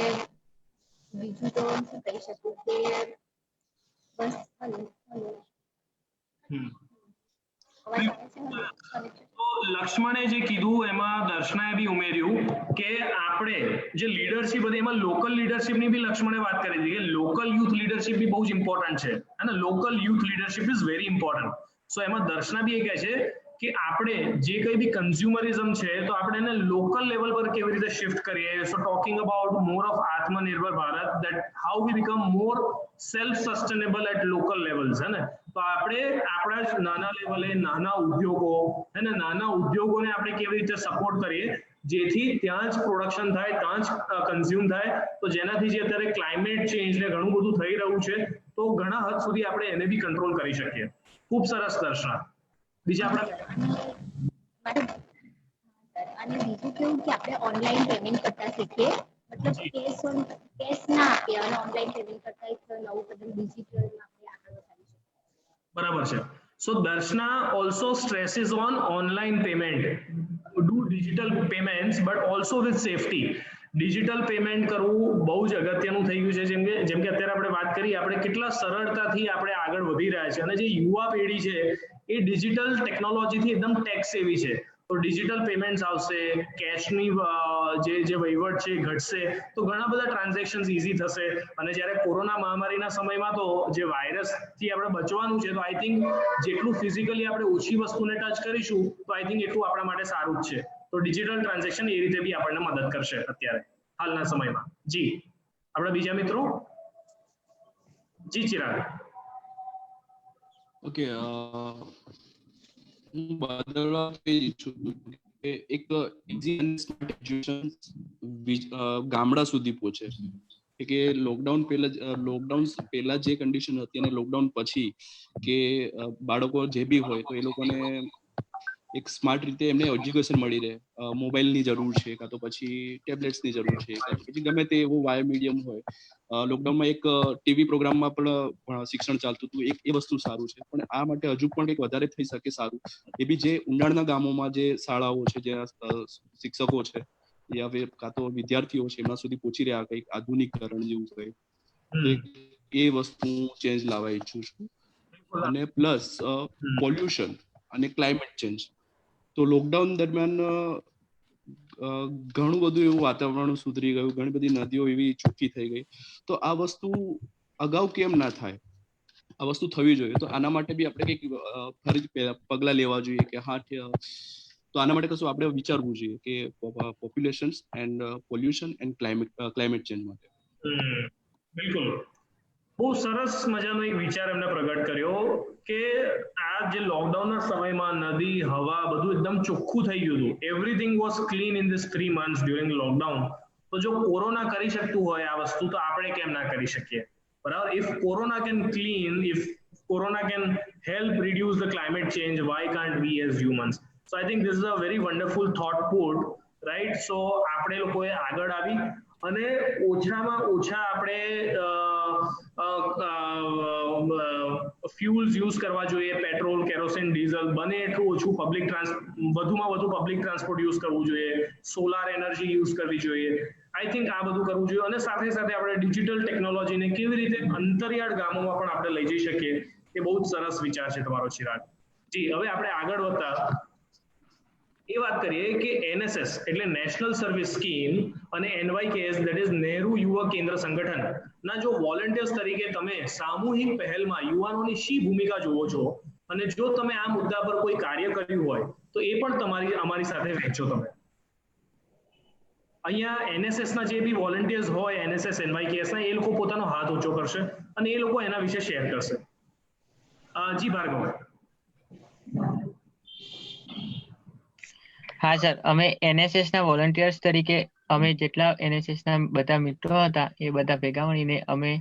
Speaker 5: બીજું તો શું કહી શકું કે બસ
Speaker 1: લક્ષ્મણે જે કીધું એમાં દર્શનાએ બી ઉમેર્યું કે આપણે જે લીડરશિપ હતી એમાં લોકલ લીડરશિપની બી લક્ષ્મણે વાત કરી હતી કે લોકલ યુથ લીડરશિપ બી બહુ જ ઇમ્પોર્ટન્ટ છે અને local youth leadership is very important. So એમાં દર્શના બી એ કહે છે કે આપણે જે કંઈ બી કન્ઝ્યુમરિઝમ છે તો આપણે એને લોકલ લેવલ પર કેવી રીતે શિફ્ટ કરીએ. So talking about more of Atmanirbhar Bharat, that how we become more self sustainable at local levels. હે ને, તો આપણે આપણા જ નાના લેવલે નાના ઉદ્યોગો હે ને, નાના ઉદ્યોગોને આપણે કેવી રીતે સપોર્ટ કરીએ જેથી ત્યાં જ પ્રોડક્શન થાય, ત્યાં જ કન્ઝ્યુમ થાય. તો જેનાથી જે અત્યારે ક્લાઇમેટ ચેન્જ ને ઘણું બધું થઈ રહ્યું છે તો ઘણા હદ સુધી આપણે એને બી કંટ્રોલ કરી શકીએ. ખૂબ સરસ દર્શના. બીજા આપણે
Speaker 5: અને બીજું કેવું કે આપણે ઓનલાઈન પેમેન્ટ કરતા શીખીએ, મતલબ કેશ ના આપીએ અને ઓનલાઈન પેમેન્ટ કરતા એક નવું કદમ ડિજિટલમાં આપણે આગળ વધારી શકીએ.
Speaker 1: બરાબર છે. સો Darshana also stresses on online payment. Do digital payments but also with safety. Digital payment કરવું બહુ જ અગત્યનું થઈ ગયું છે. જેમ કે અત્યારે આપણે વાત કરી, આપણે કેટલા સરળતાથી આપણે આગળ વધી રહ્યા છે અને જે યુવા પેઢી છે એ ડિજિટલ ટેકનોલોજીથી એકદમ ટેક સેવી છે. તો ડિજિટલ પેમેન્ટ્સ આવશે, કેશની જે વહીવટ છે ઘટશે, તો ઘણા બધા ટ્રાન્ઝેક્શન્સ ઇઝી થશે. અને જ્યારે કોરોના મહામારીના સમયમાં તો જે વાયરસથી આપણે બચવાનું છે તો આઈ થિંક જેટલું ફિઝિકલી આપણે ઓછી વસ્તુને ટચ કરીશું તો આઈ થિંક એટલું આપણા માટે સારું જ છે. તો ડિજિટલ ટ્રાન્ઝેક્શન એ રીતે બી આપણને મદદ કરશે અત્યારે હાલના સમયમાં. જી આપણા બીજા મિત્રો. જી ચિરાગ.
Speaker 6: ઓકે, હું બદલવા કહી છું કે એક ઇઝી અને સ્માર્ટ એજ્યુકેશન ગામડા સુધી પહોંચે. કે લોકડાઉન પહેલા જે કન્ડિશન હતી અને લોકડાઉન પછી કે બાળકો જે બી હોય તો એ લોકોને એક સ્માર્ટ રીતે એમને એજ્યુકેશન મળી રહે. મોબાઈલની જરૂર છે, કાં તો પછી ટેબ્લેટ્સની જરૂર છે, કાં તો પછી ગમે તે એવું વાયર મીડિયમ હોય. લોકડાઉનમાં એક ટીવી પ્રોગ્રામમાં પણ શિક્ષણ ચાલતું હતું, એ વસ્તુ સારું છે. પણ આ માટે હજુ પણ કંઈક વધારે થઈ શકે સારું. એ બી જે ઊંડાણના ગામોમાં જે શાળાઓ છે, જે શિક્ષકો છે યા કાં તો વિદ્યાર્થીઓ છે એમના સુધી પહોંચી રહ્યા કંઈક આધુનિકરણ જેવું કંઈ, એ વસ્તુ ચેન્જ લાવવા ઈચ્છું છું. અને પ્લસ પોલ્યુશન અને ક્લાઇમેટ ચેન્જ. તો લોકડાઉન દરમિયાન ઘણું બધું એવું વાતાવરણ સુધરી ગયું, ઘણી બધી નદીઓ એવી ચોખ્ખી થઈ ગઈ. તો આ વસ્તુ અગાઉ કેમ ના થાય? આ વસ્તુ થવી જોઈએ. તો આના માટે બી આપણે કંઈક ફરી પગલાં લેવા જોઈએ કે હા, તો આના માટે કશું આપણે વિચારવું જોઈએ કે population and pollution and climate change માટે.
Speaker 1: બિલકુલ, બહુ સરસ મજાનો એક વિચાર એમને પ્રગટ કર્યો કે આ જે લોકડાઉનના સમયમાં નદી, હવા બધું એકદમ ચોખ્ખું થઈ ગયું હતું. Everything was clean in this 3 months during lockdown. તો જો કોરોના કરી શકતું હોય આ વસ્તુ, તો આપણે કેમ ના કરી શકીએ? બરાબર. If corona can clean, if corona can help reduce the climate change, why can't we as humans? So I think this is a very wonderful thought put, right? So આપણે લોકોએ આગળ આવી અને ઓછામાં ઓછા આપણે ફ્યુલ્સ યુઝ કરવા જોઈએ, પેટ્રોલ, કેરોસીન, ડીઝલ, બને એટલું ઓછું વધુમાં વધુ પબ્લિક ટ્રાન્સપોર્ટ યુઝ કરવું જોઈએ, સોલાર એનર્જી યુઝ કરવી જોઈએ. આઈ થિંક આ બધું કરવું જોઈએ. અને સાથે સાથે આપણે ડિજિટલ ટેકનોલોજીને કેવી રીતે અંતરિયાળ ગામોમાં પણ આપણે લઈ જઈ શકીએ, એ બહુ જ સરસ વિચાર છે તમારો, ચિરાગ જી. હવે આપણે આગળ વધતા એ વાત કરીએ કે એનએસએસ એટલે નેશનલ સર્વિસ સ્કીમ અને એનવાયકેએસ દેટ ઇઝ નહેરુ યુવક કેન્દ્ર સંગઠન ના જો વોલેન્ટિયર્સ તરીકે તમે સામૂહિક પહેલમાં યુવાનોની શી ભૂમિકા જુઓ છો, અને જો તમે આ મુદ્દા પર કોઈ કાર્ય કર્યું હોય તો એ પણ અમારી સાથે વહેંચો તમે. અહીંયા એનએસએસ ના જે બી વોલેન્ટિયર્સ હોય, એનએસએસ એનવાયકેએસ ના, એ લોકો પોતાનો હાથ ઊંચો કરશે અને એ લોકો એના વિશે શેર કરશે. જી ભાર્ગવ.
Speaker 11: હા સર, અમે એનએસએસ ના વોલન્ટિયર્સ તરીકે અમે જેટલા એનએસએસ ના બધા મિત્રો હતા એ બધા ભેગા મળીને અમે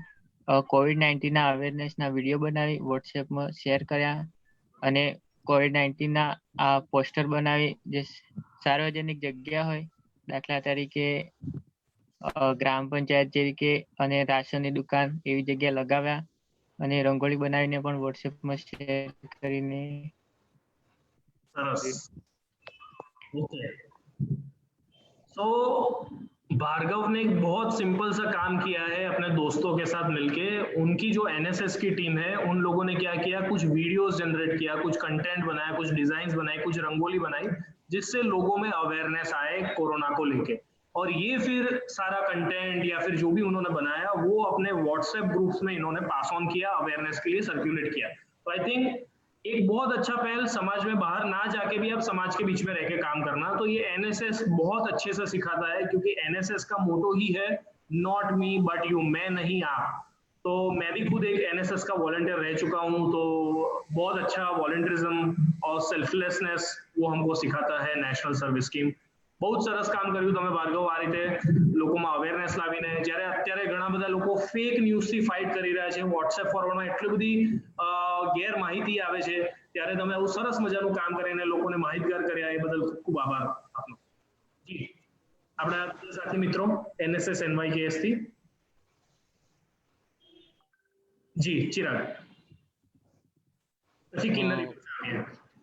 Speaker 11: COVID-19 ના અવેરનેસના વિડીયો બનાવી વોટ્સએપમાં શેર કર્યા, અને COVID-19 ના આ પોસ્ટર બનાવી જે સાર્વજનિક જગ્યા હોય, દાખલા તરીકે ગ્રામ પંચાયત જેવી કે અને રાશનની દુકાન એવી જગ્યા લગાવ્યા, અને રંગોળી બનાવીને પણ વોટ્સએપમાં શેર કરીને.
Speaker 1: સરસ. ओके, तो भार्गव ने एक बहुत सिंपल सा काम किया है अपने दोस्तों के साथ मिलके. उनकी जो एनएसएस की टीम है उन लोगों ने क्या किया, कुछ वीडियोस जनरेट किया, कुछ कंटेंट बनाया, कुछ डिजाइन्स बनाए, कुछ रंगोली बनाई, जिससे लोगों में अवेयरनेस आए कोरोना को लेके. और ये फिर सारा कंटेंट या फिर जो भी उन्होंने बनाया वो अपने व्हाट्सएप ग्रुप्स में इन्होंने पास ऑन किया, अवेयरनेस के लिए सर्कुलेट किया. तो आई थिंक एक बहुत अच्छा पहल, समाज में बाहर ना जाके भी अब समाज के बीच में रह के काम करना, तो ये एनएसएस बहुत अच्छे से सिखाता है, क्योंकि एनएसएस का मोटो ही है नॉट मी बट यू, मैं नहीं आप. तो मैं भी खुद एक एनएसएस का वॉलंटियर रह चुका हूँ, तो बहुत अच्छा वॉलंटियरिज्म और सेल्फलेसनेस वो हमको सिखाता है नेशनल सर्विस स्कीम. બહુ જ સરસ કામ કર્યું તમે ભાર્ગવ, આ રીતે લોકોમાં અવેરનેસ લાવીને. જ્યારે અત્યારે ઘણા બધા લોકો ફેક ન્યૂઝથી ફાઇટ કરી રહ્યા છે, વોટ્સએપ ફોરવર્ડમાં એટલી બધી ગેર માહિતી આવે છે, ત્યારે તમે આવું સરસ મજાનું કામ કરીને લોકોને માહિતગાર કર્યા, એ બદલ ખૂબ ખૂબ આભાર આપનો. જી, આપણા સાથી મિત્રો એનએસએસ એનવાયકેએસ થી. જી ચિરાગ, પછી કિન્નરી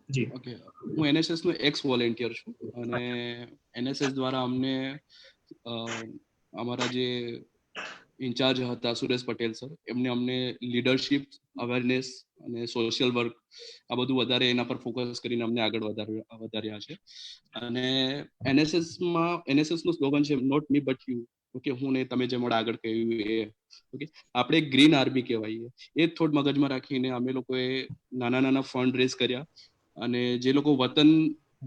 Speaker 1: જી.
Speaker 6: ઓકે, હું એનએસએસ નો એક્સ વોલેન્ટિયર છું, અને એનએસએસ દ્વારા અમને અમારા જે ઇન્ચાર્જ હતા સુરેશ પટેલ સર, એમને અમને લીડરશિપ, અવેરનેસ અને સોશિયલ વર્ક આ બધું વધારે એના પર ફોકસ કરીને અમને આગળ વધાર્યા છે. અને એનએસએસ નું સ્લોગન છે not me but you. Okay, હું ને તમે જે મને આગળ કહ્યું એ, ઓકે, આપણે ગ્રીન આર્મી કહેવાય, એ થોડ મગજમાં રાખીને અમે લોકોએ નાના નાના ફંડ રેઝ કર્યા, અને જે લોકો વતન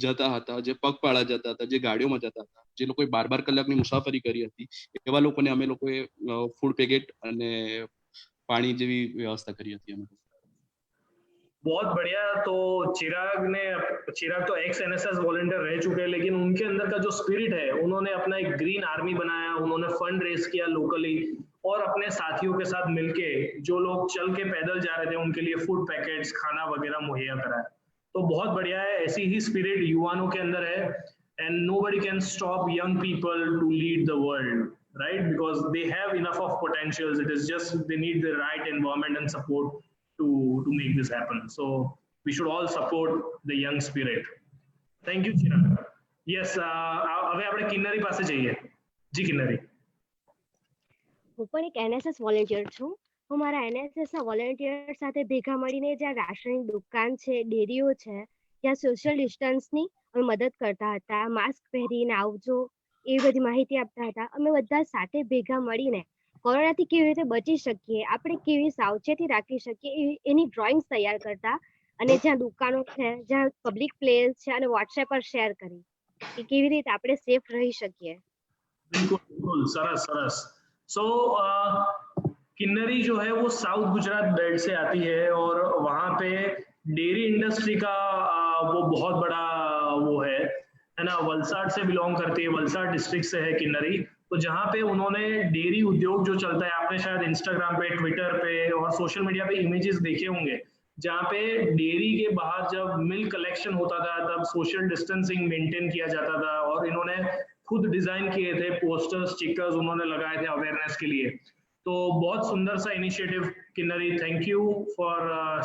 Speaker 6: જતા હતા, જે પગપાળા જતા હતા, જે ગાડીઓમાં જતા હતા, જે લોકોએ 12 કલાકની મુસાફરી કરી હતી, એવા લોકોને અમે લોકોએ ફૂડ પેકેટ અને પાણી જેવી વ્યવસ્થા કરી હતી. અમે
Speaker 1: बहुत बढ़िया. तो चिराग तो एक्स एनएसएस वॉलंटियर रह चुके हैं, लेकिन उनके अंदर का जो स्पिरिट है, उन्होंने अपना एक ग्रीन आर्मी बनाया, उन्होंने फंड रेज किया लोकली, और अपने साथियों के साथ मिलके जो लोग चल के पैदल जा रहे थे उनके लिए फूड पैकेट्स, खाना वगैरह मुहैया कराया. तो बहुत बढ़िया है, ऐसी ही स्पिरिट युवाओं के अंदर है. And nobody can stop young people to lead the world, right? Because they have enough of potentials. It is just they need the right environment and support to make this happen. So we should all support the young spirit. Thank you, Chirag. Yes, હવે આપણે કિન્નરી પાસે જઈએ. જી કિન્નરી.
Speaker 7: હું પણ એક NSS volunteer છું. હું મારા એનએસએસ ના વોલેન્ટિયર સાથે ભેગા મળીને જ્યાં રાશનની દુકાન છે, ડેરીઓ છે, ત્યાં સોશિયલ ડિસ્ટન્સની અમે મદદ કરતા હતા, માસ્ક પહેરીને આવજો એવી બધી માહિતી આપતા હતા. અમે બધા સાથે ભેગા મળીને કોરોનાથી કેવી રીતે બચી શકીએ, આપણે કેવી સાવચેતી રાખી શકીએ એની ડ્રોઈંગ્સ તૈયાર કરતા, અને જ્યાં દુકાનો છે, જ્યાં પબ્લિક પ્લેસ છે, અને વોટ્સએપ પર શેર કરી કે કેવી રીતે આપણે સેફ રહી શકીએ.
Speaker 1: बिल्कुल बिल्कुल, सरस सरस. सो किन्नरी जो है वो साउथ गुजरात बेल्ट से आती है, और वहाँ पे डेयरी इंडस्ट्री का वो बहुत बड़ा वो है ना. वलसाड से बिलोंग करती है, वलसाड डिस्ट्रिक्ट से है किन्नरी. तो जहाँ पे उन्होंने डेयरी उद्योग जो चलता है, आपने शायद इंस्टाग्राम पे, ट्विटर पे और सोशल मीडिया पे इमेजेस देखे होंगे, जहाँ पे डेयरी के बाहर जब मिल्क कलेक्शन होता था तब सोशल डिस्टेंसिंग मेंटेन किया जाता था, और इन्होंने खुद डिजाइन किए थे पोस्टर्स, स्टिकर्स उन्होंने लगाए थे अवेयरनेस के लिए. तो बहुत सुंदर सा initiative Kinnari, thank you for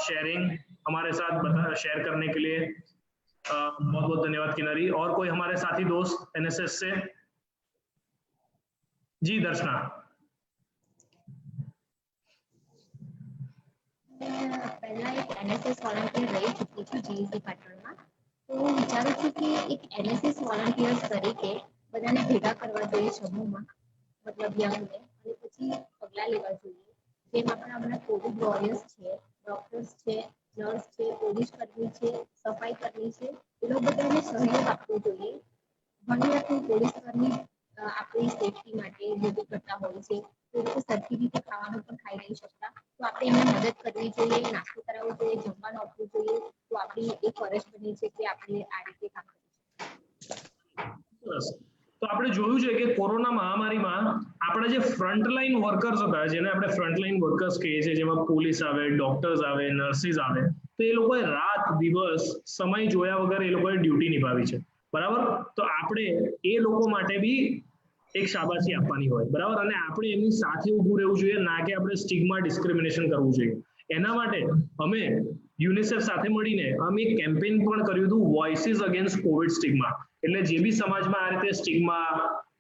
Speaker 1: sharing, हमारे साथ शेयर करने के लिए बहुत बहुत धन्यवाद किन्नरी। और कोई हमारे साथी दोस्त एनएसएस से? जी दर्शना।
Speaker 5: પહેલા એક એનએસએસ વોલન્ટિયર રહી ચૂકી છું જીઈસી પાટણમાં, તો હું વિચારું છું કે એક એનએસએસ વોલન્ટિયર્સ તરીકે બધાને ભેગા કરવા જોઈએ સમૂહમાં, મતલબ યંગને, અને પછી પગલાં લેવા જોઈએ જેમ આપણા હમણાં કોવિડ વોરિયર્સ છે, ડોક્ટર્સ છે, નર્સ છે, પોલીસ કર્મી છે, સફાઈ કર્મી છે, એ લોકો બધાને સહયોગ આપવો જોઈએ. ઘણી વાર પોલીસ કર્મી આપણી સેફટી માટે બધું કરતા હોય છે, તો એ લોકો સરખી રીતે ખાવાનું પણ ખાઈ નહીં શકતા, તો આપણે એમને મદદ કરવી જોઈએ, નાસ્તો કરાવવો જોઈએ, જમવાનું આપવું જોઈએ, તો આપણી એક ફરજ બની છે કે આપણે આ રીતે કામ કરીએ.
Speaker 1: તો આપણે જોયું છે કે કોરોના મહામારીમાં આપણા જે ફ્રન્ટલાઈન વર્કર્સ હતા, જેને આપણે ફ્રન્ટલાઈન વર્કર્સ કહીએ છીએ, જેમાં પોલીસ આવે, ડોક્ટર્સ આવે, નર્સિસ આવે, તો એ લોકોએ રાત દિવસ સમય જોયા વગર એ લોકોએ ડ્યુટી નિભાવી છે, બરાબર. તો આપણે એ લોકો માટે બી એક શાબાશી આપવાની હોય, બરાબર, અને આપણે એમની સાથે ઊભું રહેવું જોઈએ, ના કે આપણે સ્ટિગ્મા ડિસ્ક્રિમિનેશન કરવું જોઈએ. એના માટે અમે યુનિસેફ સાથે મળીને અમે એક કેમ્પેઇન પણ કર્યું હતું, વોઇસીસ અગેન્સ્ટ કોવિડ સ્ટિગ્મા. એટલે જે બી સમાજમાં આ રીતે સ્ટિગ્મા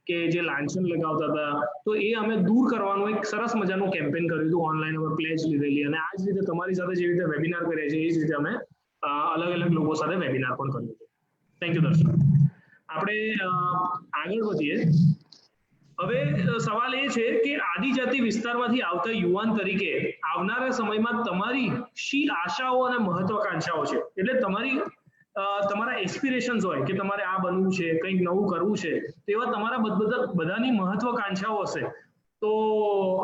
Speaker 1: કે જે લાંછન લગાવતા હતા, તો એ અમે દૂર કરવાનું એક સરસ મજાનું કેમ્પેઇન કર્યું હતું, ઓનલાઈન અમે પ્લેજ લીધેલી, અને આ જ રીતે તમારી સાથે જે રીતે વેબિનાર કર્યા છે એ જ રીતે અમે અલગ અલગ લોકો સાથે વેબિનાર પણ કર્યું છે. થેન્ક યુ દર્શક. આપણે આગળ વધીએ. હવે સવાલ એ છે કે આદિજાતિ વિસ્તારમાંથી આવતા યુવાન તરીકે આવનારા સમયમાં તમારી શી આશાઓ અને મહત્વાકાંક્ષાઓ છે? એટલે તમારા એસ્પિરેશન્સ હોય કે તમારે આ બનવું છે, કંઈક નવું કરવું છે, તેવા તમારા બધાની મહત્વાકાંક્ષાઓ હશે. તો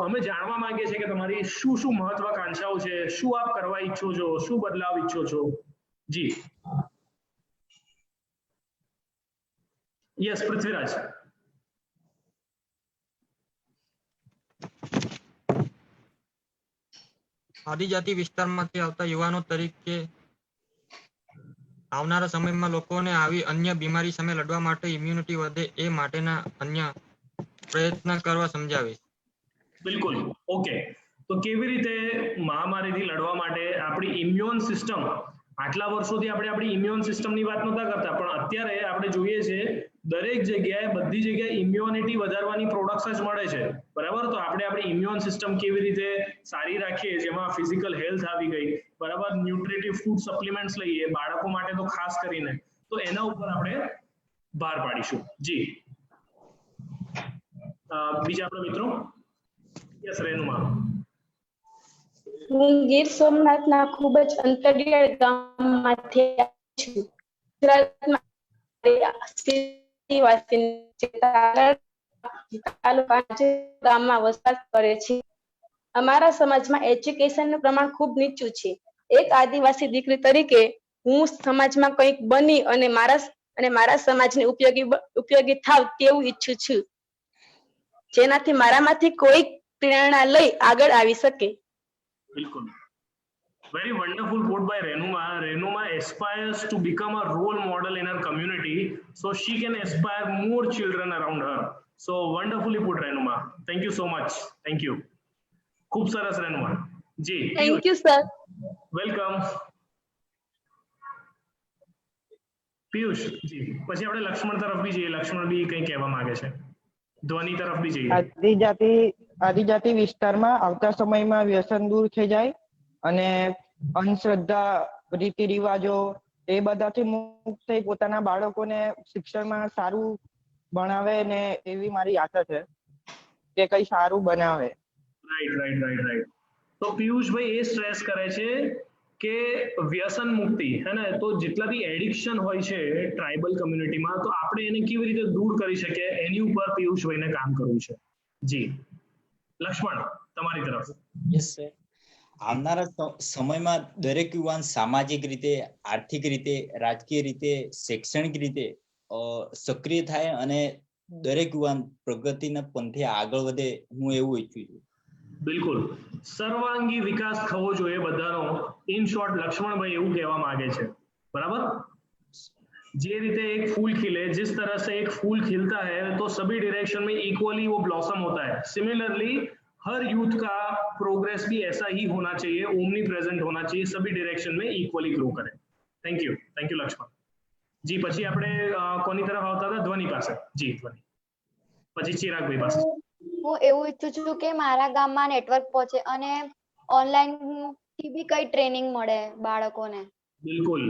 Speaker 1: અમે જાણવા માંગીએ છીએ કે તમારી શું શું મહત્વાકાંક્ષાઓ છે, શું આપ કરવા ઈચ્છો છો, શું બદલાવ ઈચ્છો છો? જી યસ પૃથ્વીરાજ.
Speaker 8: આદિજાતિ વિસ્તારમાંથી આવતા યુવાનો તરીકે આવનારા સમયમાં લોકોને આવી અન્ય બીમારી સામે લડવા માટે ઇમ્યુનિટી વધે એ માટેના અન્ય પ્રયત્ન કરવા સમજાવીશ.
Speaker 1: બિલકુલ, ઓકે. તો કેવી રીતે મહામારીથી લડવા માટે આપણી ઇમ્યુન સિસ્ટમ, આટલા વર્ષોથી આપણે આપણી ઇમ્યુન સિસ્ટમની વાત નહોતા કરતા, પણ અત્યારે આપણે જોઈએ છે દરેક જગ્યાએ બધી જગ્યાએ ઇમ્યુનિટી વધારવાની પ્રોડક્ટ્સ જ મળે છે, બરાબર. તો આપણે આપણી ઇમ્યુન સિસ્ટમ કેવી રીતે સારી રાખીએ, જેમાં ફિઝિકલ હેલ્થ આવી ગઈ, બરાબર, ન્યુટ્રિટિવ ફૂડ સપ્લિમેન્ટ્સ લઈએ બાળકો માટે તો ખાસ કરીને, તો એના ઉપર આપણે ભાર પાડીશું. જી બીજા આપણા મિત્રો? યસ રેનુમા.
Speaker 4: હું ગીર સોમનાથના ખૂબ જ અંતરિયાળ ગામમાંથી છું. ગુજરાતમાં ગામમાં વસવાટ કરે છે. અમારા સમાજમાં એજ્યુકેશનનું પ્રમાણ ખૂબ નીચું છે. એક આદિવાસી દીકરી તરીકે હું સમાજમાં કંઈક બની અને મારા સમાજને ઉપયોગી થાવ તેવું ઈચ્છું છું, જેનાથી મારામાંથી કોઈ પ્રેરણા લઈ આગળ આવી શકે.
Speaker 1: બિલકુલ. Very wonderful quote by Renuma. Renuma aspires to become a role model in her community so she can aspire more children around her. So wonderfully put, Renuma. Thank you so much. Thank you. ખૂબ સરસ રેનુમા. જી
Speaker 4: thank you sir.
Speaker 1: Welcome. Piyush ji, પછી આપણે લક્ષ્મણ તરફ બી જઈએ. લક્ષ્મણ બી કંઈ કહેવા માંગે છે. ધ્વનિ તરફ બી જઈએ.
Speaker 10: આદિજાતિ વિસ્તારમાં આવતા સમયમાં વ્યસન દૂર થઈ જાય અને અંધશ્રદ્ધા, રીતિ રિવાજો એ બધાથી મુક્ત થઈ પોતાના બાળકોને શિક્ષણમાં સારું ભણાવે ને એવી મારી આશા છે કે કઈ સારું બનાવે.
Speaker 1: રાઈટ. તો પિયુષભાઈ એ સ્ટ્રેસ કરે છે કે વ્યસન મુક્તિ, હે ને, તો જેટલા બી એડિક્શન હોય છે ટ્રાઇબલ કમ્યુનિટીમાં, તો આપણે એને કેવી રીતે દૂર કરી શકીએ એની ઉપર પિયુષભાઈને કામ કરવું છે. જી લક્ષ્મણ, તમારી તરફ.
Speaker 9: Yes sir. આવનારા સમયમાં દરેક યુવાન સામાજિક રીતે, આર્થિક રીતે, રાજકીય રીતે, શૈક્ષણિક રીતે સક્રિય થાય અને દરેક યુવાન પ્રગતિના પંથે આગળ વધે, હું એવું ઈચ્છું છું.
Speaker 1: બિલકુલ, સર્વાંગી વિકાસ થવો જોઈએ બધાનો. ઇન શોર્ટ લક્ષ્મણભાઈ એવું કહેવા માંગે છે, બરાબર. જે રીતે एक फूल खिले, जिस तरह से एक फूल खिलता है तो सभी डायरेक्शन में इक्वली वो ब्लॉसम होता है, सिमिलरली हर यूथ का प्रोग्रेस भी ऐसा ही होना चाहिए, ओमनी प्रेजेंट होना चाहिए, सभी डायरेक्शन में इक्वली ग्रो करे। थैंक यू लक्ष्मण जी। પછી આપણે કોની તરફ આવતા હતા? ધ્વનિ પાસે જી, ધ્વનિ પછી ચિરાગભાઈ પાસે।
Speaker 3: હું એવું ઈચ્છું છું કે મારા ગામમાં નેટવર્ક પહોંચે અને ઓનલાઈન થી બી કઈ ટ્રેનિંગ મળે બાળકોને।
Speaker 1: बिल्कुल।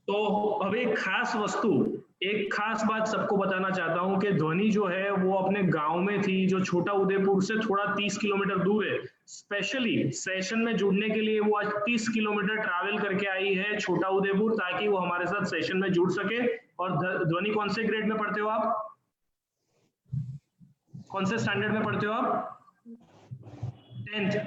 Speaker 1: तो अब एक खास बात सबको बताना चाहता हूँ कि ध्वनि जो है वो अपने गांव में थी, जो छोटा उदयपुर से थोड़ा 30 किलोमीटर दूर है। स्पेशली सेशन में जुड़ने के लिए वो आज 30 किलोमीटर ट्रैवल करके आई है छोटा उदयपुर, ताकि वो हमारे साथ सेशन में जुड़ सके। और ध्वनि कौन से ग्रेड में पढ़ते हो आप? कौन से स्टैंडर्ड में पढ़ते हो आप? 10th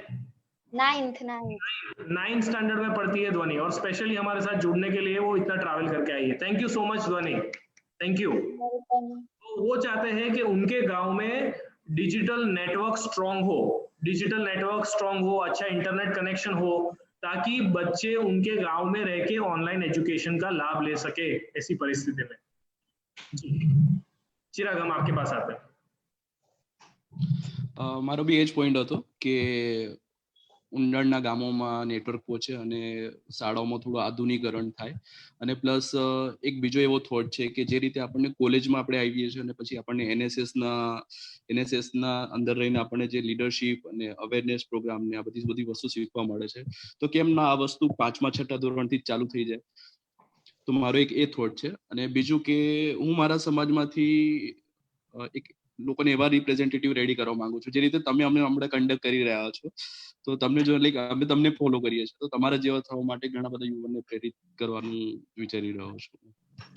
Speaker 1: 9th स्टैंडर्ड में पढ़ती है ध्वनि, और स्पेशली हमारे साथ जुड़ने के लिए वो इतना ट्रैवल करके आई है। थैंक यू सो मच ध्वनि, थैंक यू। तो वो चाहते हैं कि उनके गांव में डिजिटल नेटवर्क स्ट्रांग हो, अच्छा इंटरनेट कनेक्शन हो, ताकि बच्चे उनके गांव में रह के ऑनलाइन एजुकेशन का लाभ ले सके ऐसी परिस्थिति में। जी चिराग, हम आपके पास आते हैं।
Speaker 6: મારો બી એ જ પોઈન્ટ હતો કે ઊંડાણના ગામોમાં નેટવર્ક પહોંચે અને શાળાઓમાં થોડું આધુનિકરણ થાય। અને પ્લસ એક બીજો એવો થોટ છે કે જે રીતે આપણને કોલેજમાં આપણે આવીએ છીએ અને પછી આપણને એનએસએસના અંદર રહીને આપણને જે લીડરશિપ અને અવેરનેસ પ્રોગ્રામ ને આ બધી વસ્તુ શીખવા મળે છે, તો કેમ ના આ વસ્તુ 5મા 6ઠા ધોરણથી જ ચાલુ થઈ જાય। તો મારો એક એ થોટ છે। અને બીજું કે હું મારા સમાજમાંથી એક લોકોને એવા રિપ્રેઝેન્ટેટિવ રેડી કરવા માંગુ છું, જે રીતે તમે અમને હમણાં કન્ડક્ટ કરી રહ્યા છો, તો તમને જો લાઈક અમે તમને ફોલો કરીએ છીએ, તો તમારા જેવા થવા માટે ઘણા બધા યુવાનોને પ્રેરિત કરવાનું વિચારી રહ્યો છું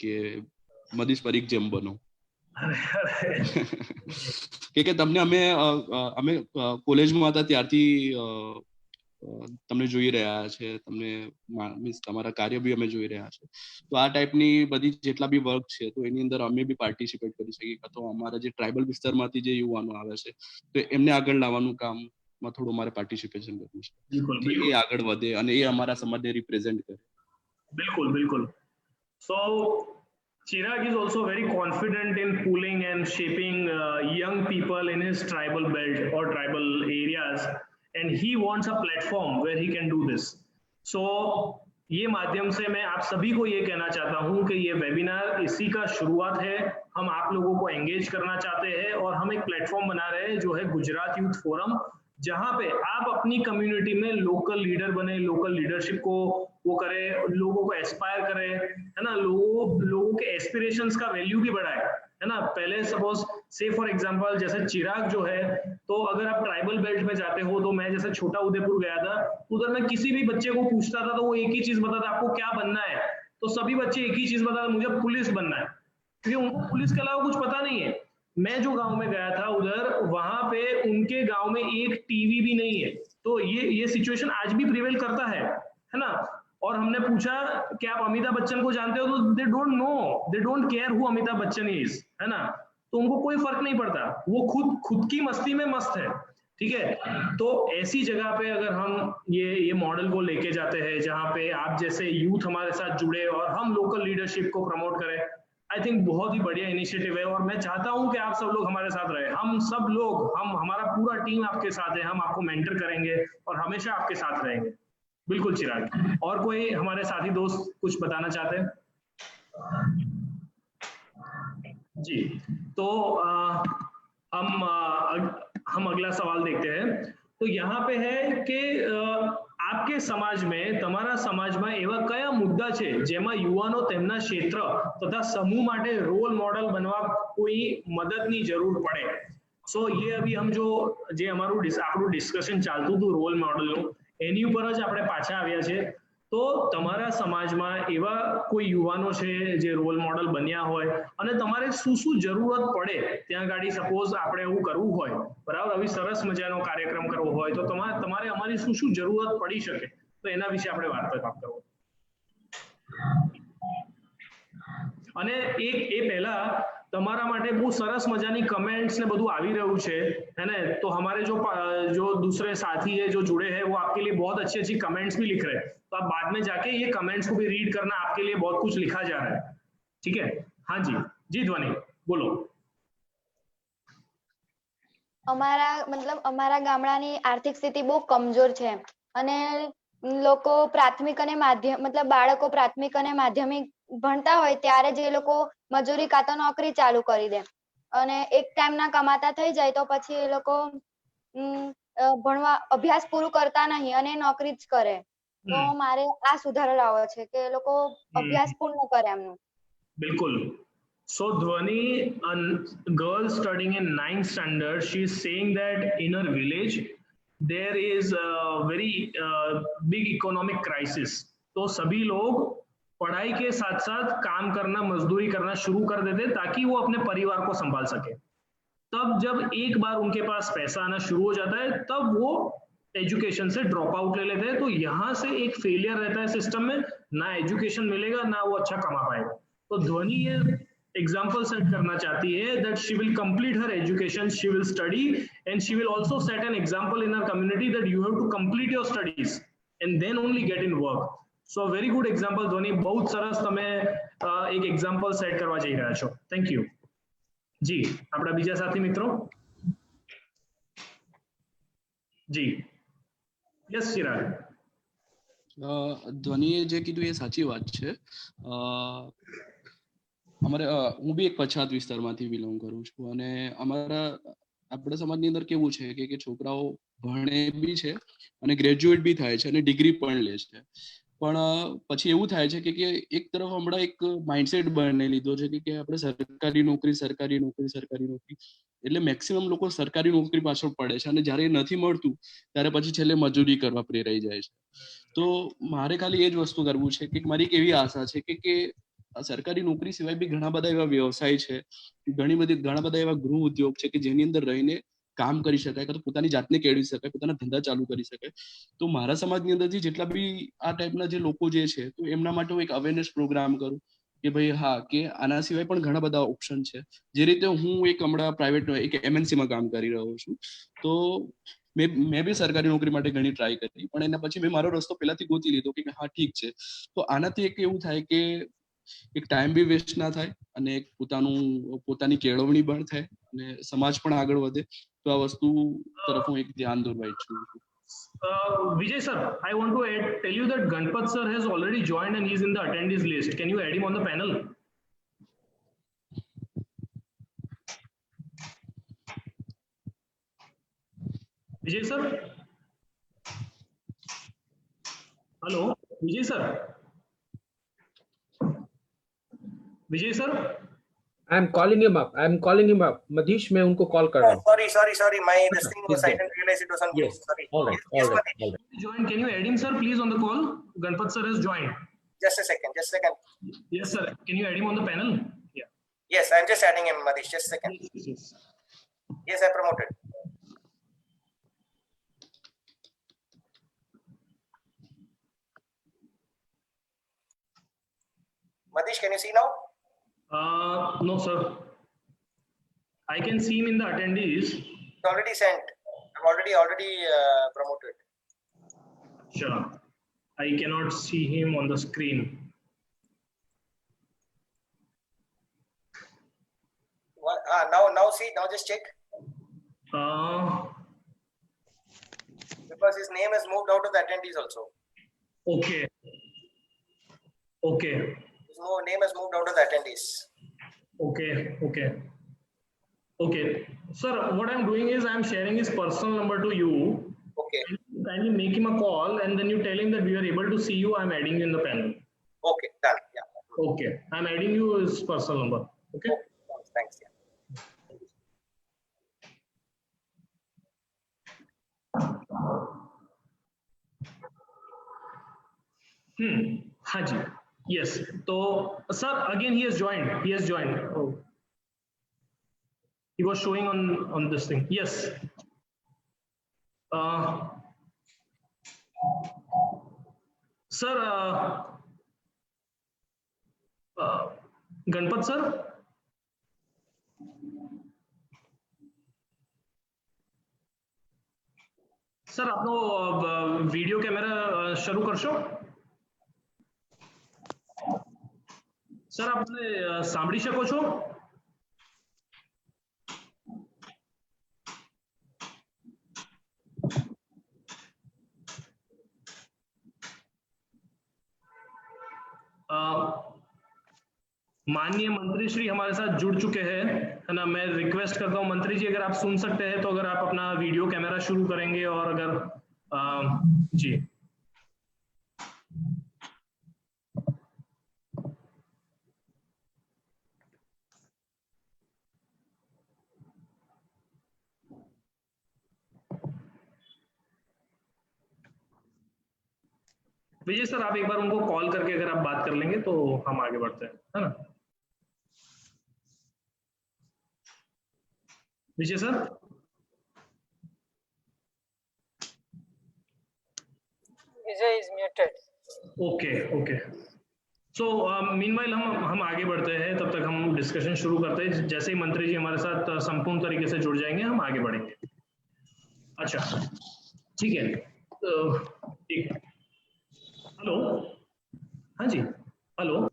Speaker 6: કે મદીશ પરીખ જેમ બનો। કે તમને અમે કોલેજમાં હતા ત્યારથી તમને જોઈ રહ્યા છે, તમને મીન્સ તમારા કાર્ય બી અમે જોઈ રહ્યા છે। તો આ ટાઈપની બધી જેટલા બી વર્ક છે, તો એની અંદર અમે બી પાર્ટિસિપેટ કરી શકીએ। તો અમારા જે ટ્રાઇબલ વિસ્તારમાંથી જે યુવાનો આવે છે, તો એમને આગળ લાવવાનું કામમાં થોડું અમારે પાર્ટિસિપેશન કરવું છે, કે એ આગળ વધે અને એ અમારા સમાજને રિપ્રેઝેન્ટ કરે।
Speaker 1: बिल्कुल। So Chirag is also very confident in pulling and shaping young people in his tribal belt or tribal areas, and he wants a platform where he can do this. So ये माध्यम से मैं आप सभी को ये कहना चाहता हूँ कि ये वेबिनार इसी का शुरुआत है। हम आप लोगों को एंगेज करना चाहते हैं और हम एक प्लेटफॉर्म बना रहे हैं जो है गुजरात यूथ फोरम, जहाँ पे आप अपनी कम्युनिटी में लोकल लीडर बने, लोकल लीडरशिप को वो करे, लोगों को एस्पायर करे, है ना, लोगों के एस्पिरेशंस का वैल्यू भी बढ़ाए, है ना। पहले सपोज से फॉर एग्जांपल जैसे चिराग जो है, तो अगर आप ट्राइबल बेल्ट में जाते हो, तो मैं जैसे छोटा उदयपुर गया था, उधर मैं किसी भी बच्चे को पूछता था तो वो एक ही चीज बताता, आपको क्या बनना है? तो सभी बच्चे एक ही चीज बताते, मुझे पुलिस बनना है, क्योंकि उनको पुलिस के अलावा कुछ पता नहीं है। मैं जो गांव में गया था उधर, वहां पे उनके गांव में एक टीवी भी नहीं है। तो ये सिचुएशन आज भी प्रिवेल करता है ना। और हमने पूछा कि आप अमिताभ बच्चन को जानते हो, तो they don't know, they don't care who Amitabh Bachchan is, है ना। तो उनको कोई फर्क नहीं पड़ता, वो खुद की मस्ती में मस्त है, ठीक है। तो ऐसी जगह पे अगर हम ये मॉडल को लेके जाते हैं, जहाँ पे आप जैसे यूथ हमारे साथ जुड़े और हम लोकल लीडरशिप को प्रमोट करें, आई थिंक बहुत ही बढ़िया इनिशिएटिव है। और मैं चाहता हूं कि आप सब लोग हमारे साथ रहे, हम सब लोग, हमारा पूरा टीम आपके साथ है, हम आपको मेंटर करेंगे और हमेशा आपके साथ रहेंगे। बिल्कुल चिराग, और कोई हमारे साथी दोस्त कुछ बताना चाहते हैं? जी, तो हम अगला सवाल देखते हैं। तो यहाँ पे है कि आपके समाज में, તમારા સમાજમાં એવા કયા મુદ્દા છે જેમાં યુવાનો તેમના ક્ષેત્ર તથા સમૂહ માટે રોલ મોડલ બનવા કોઈ મદદની જરૂર પડે? સો ये अभी हम જે આપણું ડિસ્કશન ચાલતું હતું રોલ મોડલનું, એની ઉપર જ આપણે પાછા આવ્યા છે। તો તમારા સમાજમાં એવા કોઈ યુવાનો છે જે રોલ મોડલ બન્યા હોય અને તમારે શું જરૂરત પડે ત્યાં ગાડી, સપોઝ આપણે એવું કરવું હોય, બરાબર, આવી સરસ મજાનો કાર્યક્રમ કરવો હોય, તો તમારે અમારી શું જરૂરત પડી શકે, તો એના વિશે આપણે વાર્તાલાપ કરવો। અને એ પહેલા તમારા માટે બહુ સરસ મજાની કમેન્ટ્સ ને બધું આવી રહ્યું છે, है ना। तो हमारे जो दूसरे साथी है जो जुड़े हैं, वो आपके लिए बहुत अच्छी अच्छी कमेंट्स भी लिख रहे हैं। तो आप बाद में जाके ये कमेंट्स को भी रीड करना, आपके लिए बहुत कुछ लिखा जा रहा है, ठीक है। हाँ जी ध्वनि बोलो।
Speaker 3: અમારા ગામડાની આર્થિક સ્થિતિ બહુ કમજોર છે અને લોકો પ્રાથમિક અને બાળકો પ્રાથમિક અને માધ્યમિક ભણતા હોય ત્યારે જ એ લોકો મજૂરી કાં તો નોકરી ચાલુ કરી દે અને એક ટાઈમના કમાતા થઈ જાય તો પછી એ લોકો અભ્યાસ પૂરું કરતા નહીં અને નોકરી જ કરે. તો મારે આ સુધારો લાવવો છે કે એ લોકો અભ્યાસ પૂર્ણ કરે એમનું.
Speaker 1: બિલકુલ. So Dhwani, a girl studying in 9th standard, she is saying that in her village there is a very big economic crisis. तो सभी लोग पढ़ाई के साथ साथ काम करना, मजदूरी करना शुरू कर देते ताकि वो अपने परिवार को संभाल सके. तब जब एक बार उनके पास पैसा आना शुरू हो जाता है तब वो एजुकेशन से ड्रॉप आउट ले लेते हैं. तो यहाँ से एक फेलियर रहता है सिस्टम में, ना एजुकेशन मिलेगा ना वो अच्छा कमा पाएगा. तो ध्वनि ये एग्जाम्पल सेट करना चाहती है that she will complete her education, she will study and she will also set an example in her community that you have to complete your studies and then only get in work. So a very good example ध्वनि, बहुत सरस તમે એક example set કરવા જઈ રહ્યા છો. Thank you. જી આપણા બીજા સાથી મિત્રો. જી યસ ચિરાગ.
Speaker 6: ધ્વનિએ જે કીધું એ સાચી વાત છે. અમારે હું બી એક પછાત વિસ્તારમાંથી બિલોંગ કરું છું અને આપણા સમાજની અંદર કેવું છે કે છોકરાઓ ભણે બી છે અને ગ્રેજ્યુએટ બી થાય છે અને ડિગ્રી પણ લે છે, પણ પછી એવું થાય છે કે એક તરફ હમણાં એક માઇન્ડસેટ બનાવી લીધો છે કે આપણે સરકારી નોકરી એટલે મેક્સિમમ લોકો સરકારી નોકરી પાછળ પડે છે અને જ્યારે નથી મળતું ત્યારે પછી છેલ્લે મજૂરી કરવા પ્રેરાઈ જાય છે. તો મારે ખાલી એ જ વસ્તુ કરવું છે કે મારી એક એવી આશા છે કે સરકારી નોકરી સિવાય બી ઘણા બધા એવા વ્યવસાય છે, ઘણા બધા એવા ગૃહ ઉદ્યોગ છે કે જેની અંદર રહીને કામ કરી શકાય, કાં તો પોતાની જાતને કેળવી શકાય, પોતાના ધંધા ચાલુ કરી શકાય. તો મારા સમાજની અંદરથી જેટલા બી આ ટાઈપના જે લોકો જે છે તો એમના માટે હું એક અવેરનેસ પ્રોગ્રામ કરું કે ભાઈ હા, કે આના સિવાય પણ ઘણા બધા ઓપ્શન છે. જે રીતે હું એક હમણાં પ્રાઇવેટ એક MNC માં કામ કરી રહ્યો છું, તો મેં બી સરકારી નોકરી માટે ઘણી ટ્રાય કરી, પણ એના પછી મેં મારો રસ્તો પહેલાથી ગોતી લીધો કે હા ઠીક છે. તો આનાથી એક એવું થાય કે એક ટાઈમ બી વેસ્ટ ના થાય અને પોતાની કેળવણી પણ થાય અને સમાજ પણ આગળ વધે. તો આ વસ્તુ તરફ હું એક ધ્યાન દોરવા ઈચ્છું છું.
Speaker 1: Vijay sir, I want to tell you that Ganpat sir has already joined and he is in the attendees list. Can you add him on the panel? Vijay sir? Hello, Vijay sir? Vijay sir?
Speaker 12: I am calling him up. Madish, मैं उनको call कर रहा हूँ.
Speaker 13: Sorry. My this thing was, I didn't realize it was on.
Speaker 12: Yes.
Speaker 13: Sorry.
Speaker 12: All right.
Speaker 1: Join. Can you add him, sir, please, on the call? Ganpat sir has joined.
Speaker 13: Just a second.
Speaker 1: Yes, sir. Can you add him on the panel? Yeah.
Speaker 13: Yes, I'm just adding him, Madish. Just a second. Yes, I promoted. Madish, can you see now?
Speaker 1: No, sir. I can see him in the attendees.
Speaker 13: It's already sent. I'm already promoted.
Speaker 1: Sure. I cannot see him on the screen.
Speaker 13: Now see. Now just check. Because his name is moved out of the attendees also.
Speaker 1: Okay.
Speaker 13: His name is moved out of the attendees.
Speaker 1: Okay. Sir, what I'm doing is I'm sharing his personal number to you.
Speaker 13: Okay.
Speaker 1: Kindly make him a call and then you tell him that we are able to see you. I'm adding you in the panel.
Speaker 13: Okay, done. Yeah.
Speaker 1: Okay. I'm adding you his personal number. Okay.
Speaker 13: Thanks. Yeah.
Speaker 1: Haji. Yes. So, sir, again he has joined. Oh. He was showing on this thing. Yes. Sir, Ganpat sir. Sir આપનો video camera શરૂ કરશો? Sir આપને સાંભળી શકો છો? माननीय मंत्री श्री हमारे साथ जुड़ चुके हैं, है ना। मैं रिक्वेस्ट करता हूँ मंत्री जी, अगर आप सुन सकते हैं तो अगर आप अपना वीडियो कैमरा शुरू करेंगे, और अगर जी विजय सर, आप एक बार उनको कॉल करके अगर आप बात कर लेंगे तो हम आगे बढ़ते हैं, है ना। Vijay sir,
Speaker 2: Vijay is muted.
Speaker 1: Okay okay. So meanwhile हम आगे बढ़ते हैं, तब तक हम डिस्कशन शुरू करते हैं। जैसे ही मंत्री जी हमारे साथ संपूर्ण तरीके से जुड़ जाएंगे हम आगे बढ़ेंगे। अच्छा ठीक है, ठीक। हेलो, हाँ जी, hello.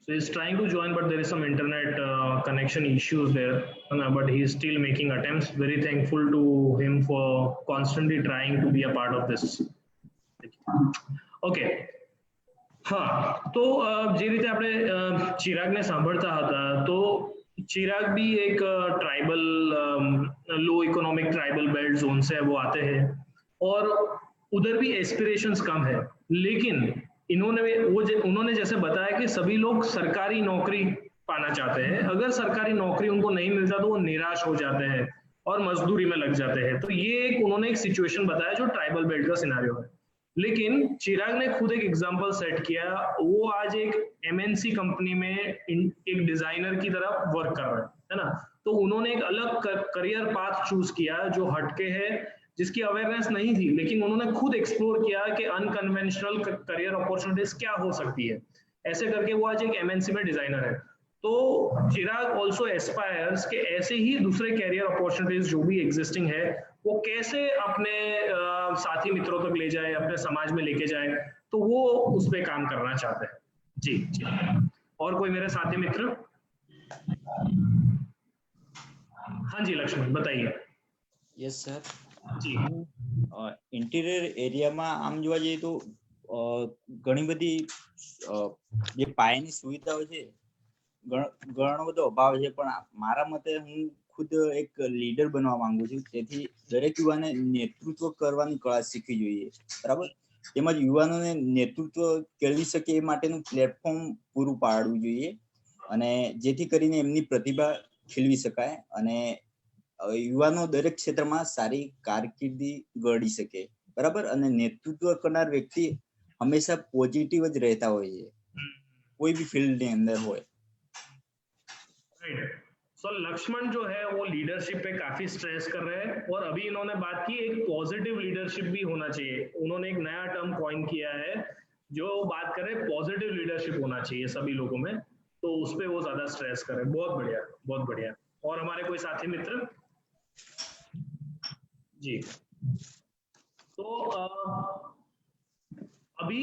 Speaker 1: So he's trying to join, but there is some internet connection issues there. But he is still making attempts. Very thankful to him for constantly trying to be a part of this. Okay. હા, તો જે રીતે આપણે ચિરાગને સાંભળતા હતા, તો चिराग भी एक tribal low economic tribal belt zone से वो आते हैं, और उधर भी एस्पिरेशंस कम है। लेकिन उन्होंने जैसे बताया कि सभी लोग सरकारी नौकरी पाना चाहते हैं। अगर सरकारी नौकरी उनको नहीं मिलता तो वो निराश हो जाते हैं और मजदूरी में लग जाते हैं। तो ये उन्होंने एक सिचुएशन बताया जो ट्राइबल बेल्ट का सिनेरियो है। लेकिन चिराग ने खुद एक एग्जांपल सेट किया। वो आज एक एमएनसी कंपनी में एक डिजाइनर की तरह वर्क कर रहे है ना। तो उन्होंने एक अलग करियर पाथ चूज किया जो हटके है, जिसकी अवेयरनेस नहीं थी, लेकिन उन्होंने खुद एक्सप्लोर किया कि अनकन्वेंशनल करियर अपॉर्चुनिटीज क्या हो सकती है। ऐसे करके वो आज एक एमएनसी में डिजाइनर है। तो चिराग ऑल्सो एस्पायर्स कि ऐसे ही दूसरे कैरियर अपॉर्चुनिटीज जो भी एग्जिस्टिंग है वो कैसे अपने साथी मित्रों तक ले जाए, अपने समाज में लेके जाए, तो वो उस पे काम करना चाहते हैं। जी जी, और कोई मेरे साथी मित्र? हाँ जी लक्ष्मण, बताइए।
Speaker 9: यस सर
Speaker 1: जी।
Speaker 9: ઇન્ટિરિયર એરિયામાં આમ જોવા જઈએ તો ઘણી બધી જે પાયાની સુવિધાઓ છે ઘણો બધો અભાવ છે, પણ મારા મતે હું ખુદ એક લીડર બનવા માંગુ છું। તેથી દરેક યુવાને નેતૃત્વ કરવાની કળા શીખવી જોઈએ, બરાબર। તેમજ યુવાનોને નેતૃત્વ કેળવી શકે એ માટેનું પ્લેટફોર્મ પૂરું પાડવું જોઈએ, અને જેથી કરીને એમની પ્રતિભા ખીલવી શકાય અને યુવાનો દરેક ક્ષેત્રમાં સારી કારકિર્દી ઘડી શકે, બરાબર। અને નેતૃત્વ કરનાર વ્યક્તિ હંમેશા પોઝિટિવ જ રહેતા હોય છે, કોઈ બી ફિલ્ડની અંદર હોય।
Speaker 1: सो लक्ष्मण जो है वो लीडरशिप पे काफी स्ट्रेस कर रहे हैं, और अभी इन्होंने बात की एक पॉजिटिव लीडरशिप भी होना चाहिए। उन्होंने एक नया टर्म कॉइन किया है जो बात करे पॉजिटिव लीडरशिप होना चाहिए सभी लोगों में, तो उस पे वो ज्यादा स्ट्रेस करे। बहुत बढ़िया, बहुत बढ़िया। और हमारे कोई साथी मित्र? जी, तो अभी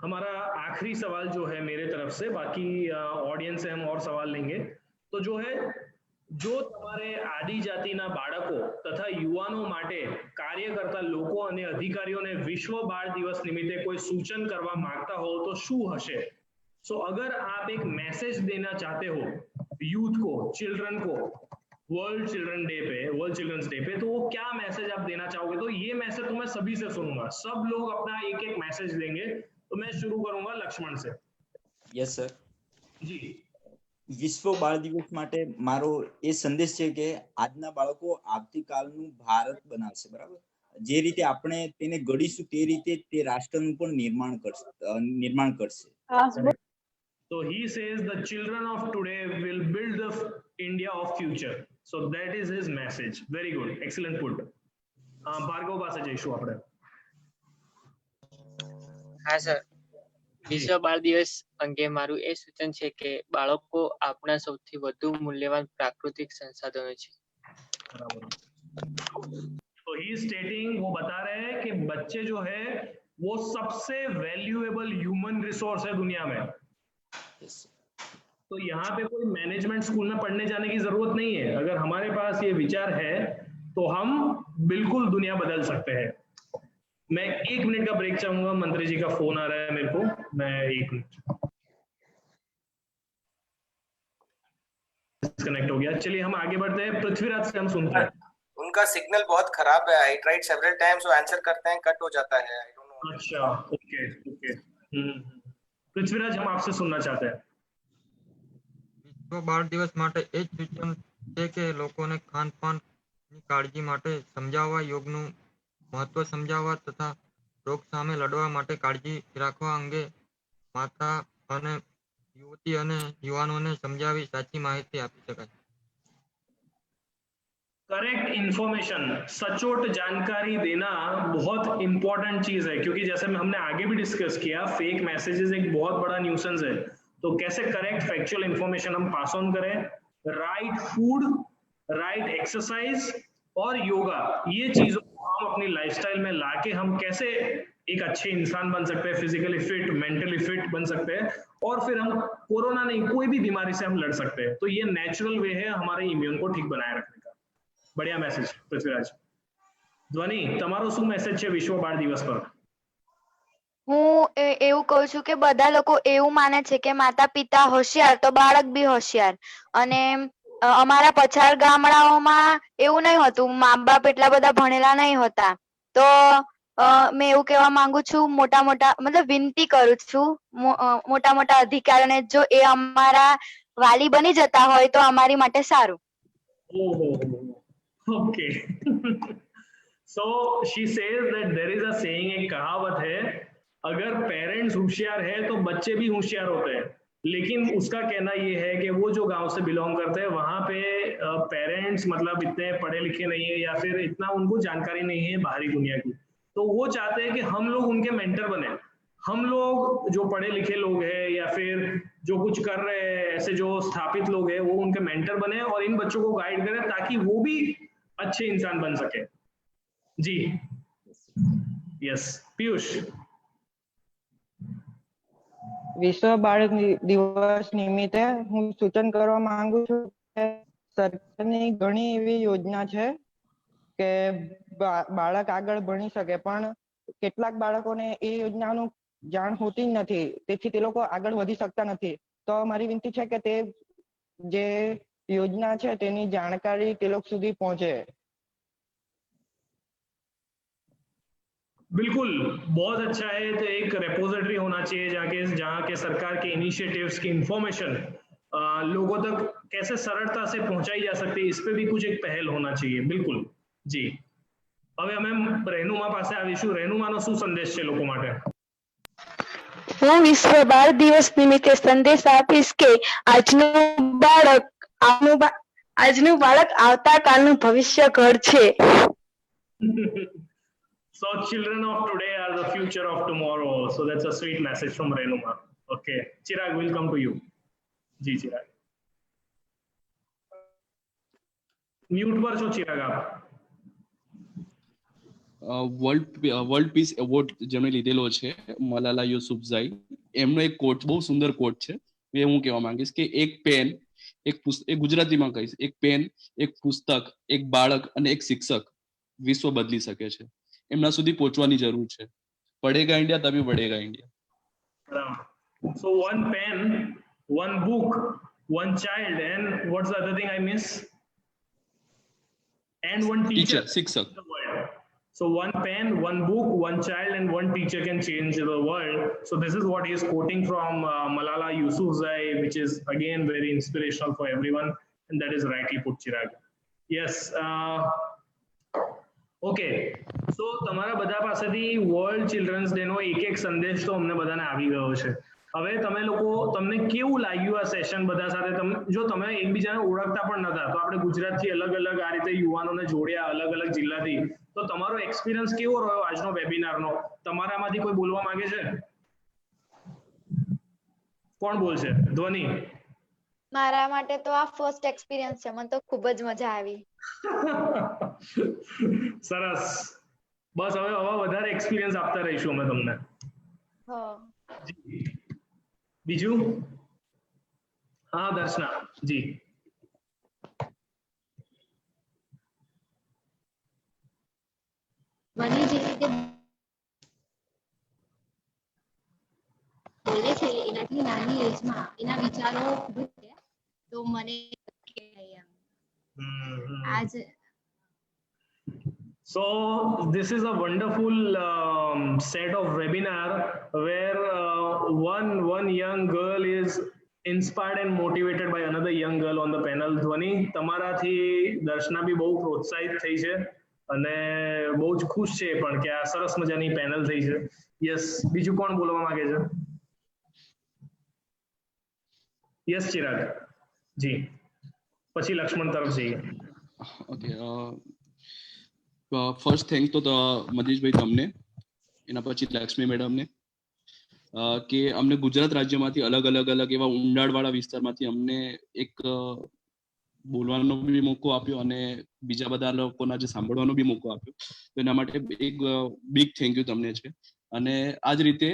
Speaker 1: हमारा आखिरी सवाल जो है मेरे तरफ से, बाकी ऑडियंस से हम और सवाल लेंगे। तो जो है, जो તમારે આદિજાતિના બાળકો તથા યુવાનો માટે કાર્ય કરતા લોકો અને અધિકારીઓને વિશ્વ બાળ દિવસ નિમિત્તે કોઈ સૂચન કરવા માંગતા હો તો શું હશે? सो अगर आप एक मैसेज देना चाहते हो यूथ को, चिल्ड्रन को, वर्ल्ड चिल्ड्रंस डे पे, तो वो क्या मैसेज आप देना चाहोगे? तो ये मैसेज तो मैं सभी से सुनूंगा, सब लोग अपना एक एक मैसेज देंगे। तो मैं शुरू करूंगा लक्ष्मण से।
Speaker 9: यस सर
Speaker 1: जी।
Speaker 9: વિશ્વ બાળ દિવસ માટે મારો એ સંદેશ છે કે આજના બાળકો આવતીકાલનું ભારત બનાવશે, બરાબર। જે રીતે આપણે તેને ઘડીશું તે રીતે તે રાષ્ટ્રનું પણ નિર્માણ કરશે.
Speaker 1: So he says the children of today will build the India of future. So that is his message. Very good. Excellent put. Bhargav પાસે જઈશું આપણે.
Speaker 11: હા સર, વિશ્વ બાળ દિવસ અંગે મારું એ સૂચન છે કે બાળકો આપણા સૌથી વધુ મૂલ્યવાન પ્રાકૃતિક સંસાધનો છે.
Speaker 1: तो ही स्टेटिंग, वो बता रहे हैं कि बच्चे जो है वो सबसे वैल्यूएबल ह्यूमन रिसोर्स है दुनिया में. तो यहाँ पे कोई मैनेजमेंट स्कूल में पढ़ने जाने की जरूरत नहीं है. अगर हमारे पास ये विचार है तो हम बिल्कुल दुनिया बदल सकते हैं. मैं 1 मिनट का ब्रेक चाहूंगा, मंत्री जी का फोन आ रहा है मेरे को. मैं 1 मिनट डिस्कनेक्ट हो गया. चलिए हम आगे बढ़ते हैं. पृथ्वीराज से हम सुनते हैं.
Speaker 13: उनका सिग्नल बहुत खराब है. आई ट्राइड सेवरल टाइम्स, वो आंसर करते हैं कट हो जाता है. I don't know.
Speaker 1: अच्छा, ओके ओके. पृथ्वीराज, हम आपसे सुनना चाहते हैं.
Speaker 8: વિશ્વ બાળ દિવસ માટે એ જ સૂચન છે કે લોકોને ખાનપાનની કાળજી માટે સમજાવવા, યોગનું મહત્વ સમજાવવા તથા રોગ સામે લડવા માટે કાળજી રાખવા અંગે માતા અને યુવતી અને યુવાનોને સમજાવી સાચી માહિતી આપી શકાય.
Speaker 1: करेक्ट इंफॉर्मेशन, सचोट जानकारी देना बहुत इंपॉर्टेंट चीज है, क्योंकि जैसे हमने आगे भी डिस्कस किया, फेक मैसेजेस एक बहुत बड़ा न्यूसेंस है. तो कैसे करेक्ट फैक्चुअल इंफॉर्मेशन हम पास ऑन करें. राइट फूड, राइट एक्सरसाइज और योगा, ये चीजों को हम अपनी लाइफस्टाइल में लाके हम कैसे एक अच्छे इंसान बन सकते हैं, फिजिकली फिट, मेंटली फिट बन सकते हैं, और फिर हम कोरोना नहीं, कोई भी बीमारी से हम लड़ सकते हैं. तो ये नेचुरल वे है हमारे इम्यून को ठीक बनाए रखने का. बढ़िया मैसेज पृथ्वीराज. ધ્વનિ, તમારો શું મેસેજ છે વિશ્વ બાળ દિવસ પર?
Speaker 3: હું એવું કહું છું કે બધા લોકો એવું માને છે કે માતા પિતા હોશિયાર તો બાળક બી હોશિયાર, અને અમારા પછાડ ગામડાઓમાં એવું નહીં હોતું. મા બાપ એટલા બધા ભણેલા નહીં હોતા. તો મેં એવું કહેવા માંગુ છું, મોટા મોટા મતલબ વિનંતી કરું છું મોટા મોટા અધિકારીઓને, જો એ અમારા વાલી બની જતા હોય તો અમારી માટે સારું.
Speaker 1: Okay. So she says that there is a saying, एक कहावत है, अगर पेरेंट्स होशियार है तो बच्चे भी होशियार होते हैं. लेकिन उसका कहना ये है कि वो जो गांव से बिलोंग करते हैं वहां पे पेरेंट्स मतलब इतने पढ़े लिखे नहीं है, या फिर इतना उनको जानकारी नहीं है बाहरी दुनिया की. तो वो चाहते हैं कि हम लोग उनके मेंटर बने. हम लोग जो पढ़े लिखे लोग हैं या फिर जो कुछ कर रहे हैं, ऐसे जो स्थापित लोग हैं, वो उनके मेंटर बने और इन बच्चों को गाइड करें ताकि वो भी अच्छे इंसान बन सके. जी यस, पीयूष.
Speaker 10: વિશ્વ બાળ દિવસ નિમિત્તે હું સૂચન કરવા માંગુ છું કે સરકારની ઘણી એવી યોજના છે કે બાળક આગળ ભણી શકે, પણ કેટલાક બાળકોને એ યોજનાનું જાણ હોતી જ નથી, તેથી તે લોકો આગળ વધી શકતા નથી. તો મારી વિનંતી છે કે તે જે યોજના છે તેની જાણકારી તે લોકો સુધી પહોંચે.
Speaker 1: बिल्कुल, बहुत अच्छा है. तो एक रेपोजिटरी होना चाहिए जहाँ के सरकार के इनिशिएटिव्स की इंफॉर्मेशन लोगों तक कैसे सरलता से पहुंचाई जा सकती है, इस पे भी कुछ एक पहल होना चाहिए. बिल्कुल जी. હવે અમે રેનુમા પાસે આવીશું. રેનુમાનો શું સંદેશ છે લોકો માટે?
Speaker 4: હું વિશ્વ બાળ દિવસ નિમિત્તે સંદેશ આપીશ કે આજનું બાળક આવતા કાલનું ભવિષ્ય ઘડ છે.
Speaker 1: So children of today are the future of tomorrow. So that's a sweet message from Renuma. Okay, Chirag, we'll come to you. जी चिराग, म्यूट पर છો ચિરાગ આપ.
Speaker 6: વર્લ્ડ પીસ એવોર્ડ જેમણે લીધેલો છે, મલાલા યુસુફઝાઈ, એમનો એક કોટ, બહુ સુંદર કોટ છે. એ હું કહેવા માંગીશ કે એક પેન, એક ગુજરાતીમાં કહીશ, એક પેન, એક પુસ્તક, એક બાળક અને એક શિક્ષક વિશ્વ બદલી શકે છે. એમના સુધી પહોંચવાની જરૂર છે. પડેગા ઇન્ડિયા તभी बढ़ेगा India.
Speaker 1: So one pen, one book, one child, and what's the other thing I miss? And one teacher.
Speaker 6: शिक्षक.
Speaker 1: So one pen, one book, one child, and one teacher can change the world. So this is what he is quoting from Malala Yousafzai, which is again very inspirational for everyone, and that is rightly put, Chirag. Yes. Okay, so તમારા બધા પાસેથી world children's day નો એક સંદેશ તો અમને બધાને આવી ગયો છે. હવે તમે લોકો, તમને કેવું લાગ્યું આ સેશન બધા સાથે? જો તમે એકબીજાને ઓળખતા પણ નતા તો આપણે ગુજરાતથી અલગ અલગ આ રીતે યુવાનોને જોડ્યા અલગ અલગ જિલ્લાથી, તો તમારો એક્સપિરિયન્સ કેવો રહ્યો આજનો વેબિનારનો? તમારામાંથી કોઈ બોલવા માંગે છે? કોણ બોલશે? ધ્વનિ.
Speaker 3: મારા માટે તો આ ફર્સ્ટ એક્સપિરિયન્સ છે, મને તો ખૂબ જ મજા આવી.
Speaker 1: સરસ. બસ હવે વધારે એક્સપિરિયન્સ આપતા રહીશું અમે તમને. બીજું? હા દર્શના જી.
Speaker 5: મને જે રીતે બોલે છે એનાથી નાની એજમાં એના વિચારો ખૂબ જ છે, તો મને આજ
Speaker 1: So this is a wonderful set of webinar where one young girl is inspired and motivated by another young girl on the panel. ધ્વનિ, તમારાથી દર્શના બી બહુ પ્રોત્સાહિત થઈ છે અને બહુ જ ખુશ છે પણ કે આ સરસ મજાની પેનલ થઈ છે. યસ, બીજું કોણ બોલવા માંગે છે? યસ ચિરાગ જી, પછી લક્ષ્મણ તરફ જઈએ.
Speaker 6: ઓકે, ફર્સ્ટ થેન્ક તો મધીશભાઈ તમને, એના પછી લક્ષ્મી મેડમને, કે અમને ગુજરાત રાજ્યમાંથી અલગ એવા ઊંડાણવાળા વિસ્તારમાંથી અમને એક બોલવાનો બી મોકો આપ્યો અને બીજા બધા લોકોના જે સાંભળવાનો બી મોકો આપ્યો, તો એના માટે એક બિગ થેન્ક યુ તમને છે. અને આ જ રીતે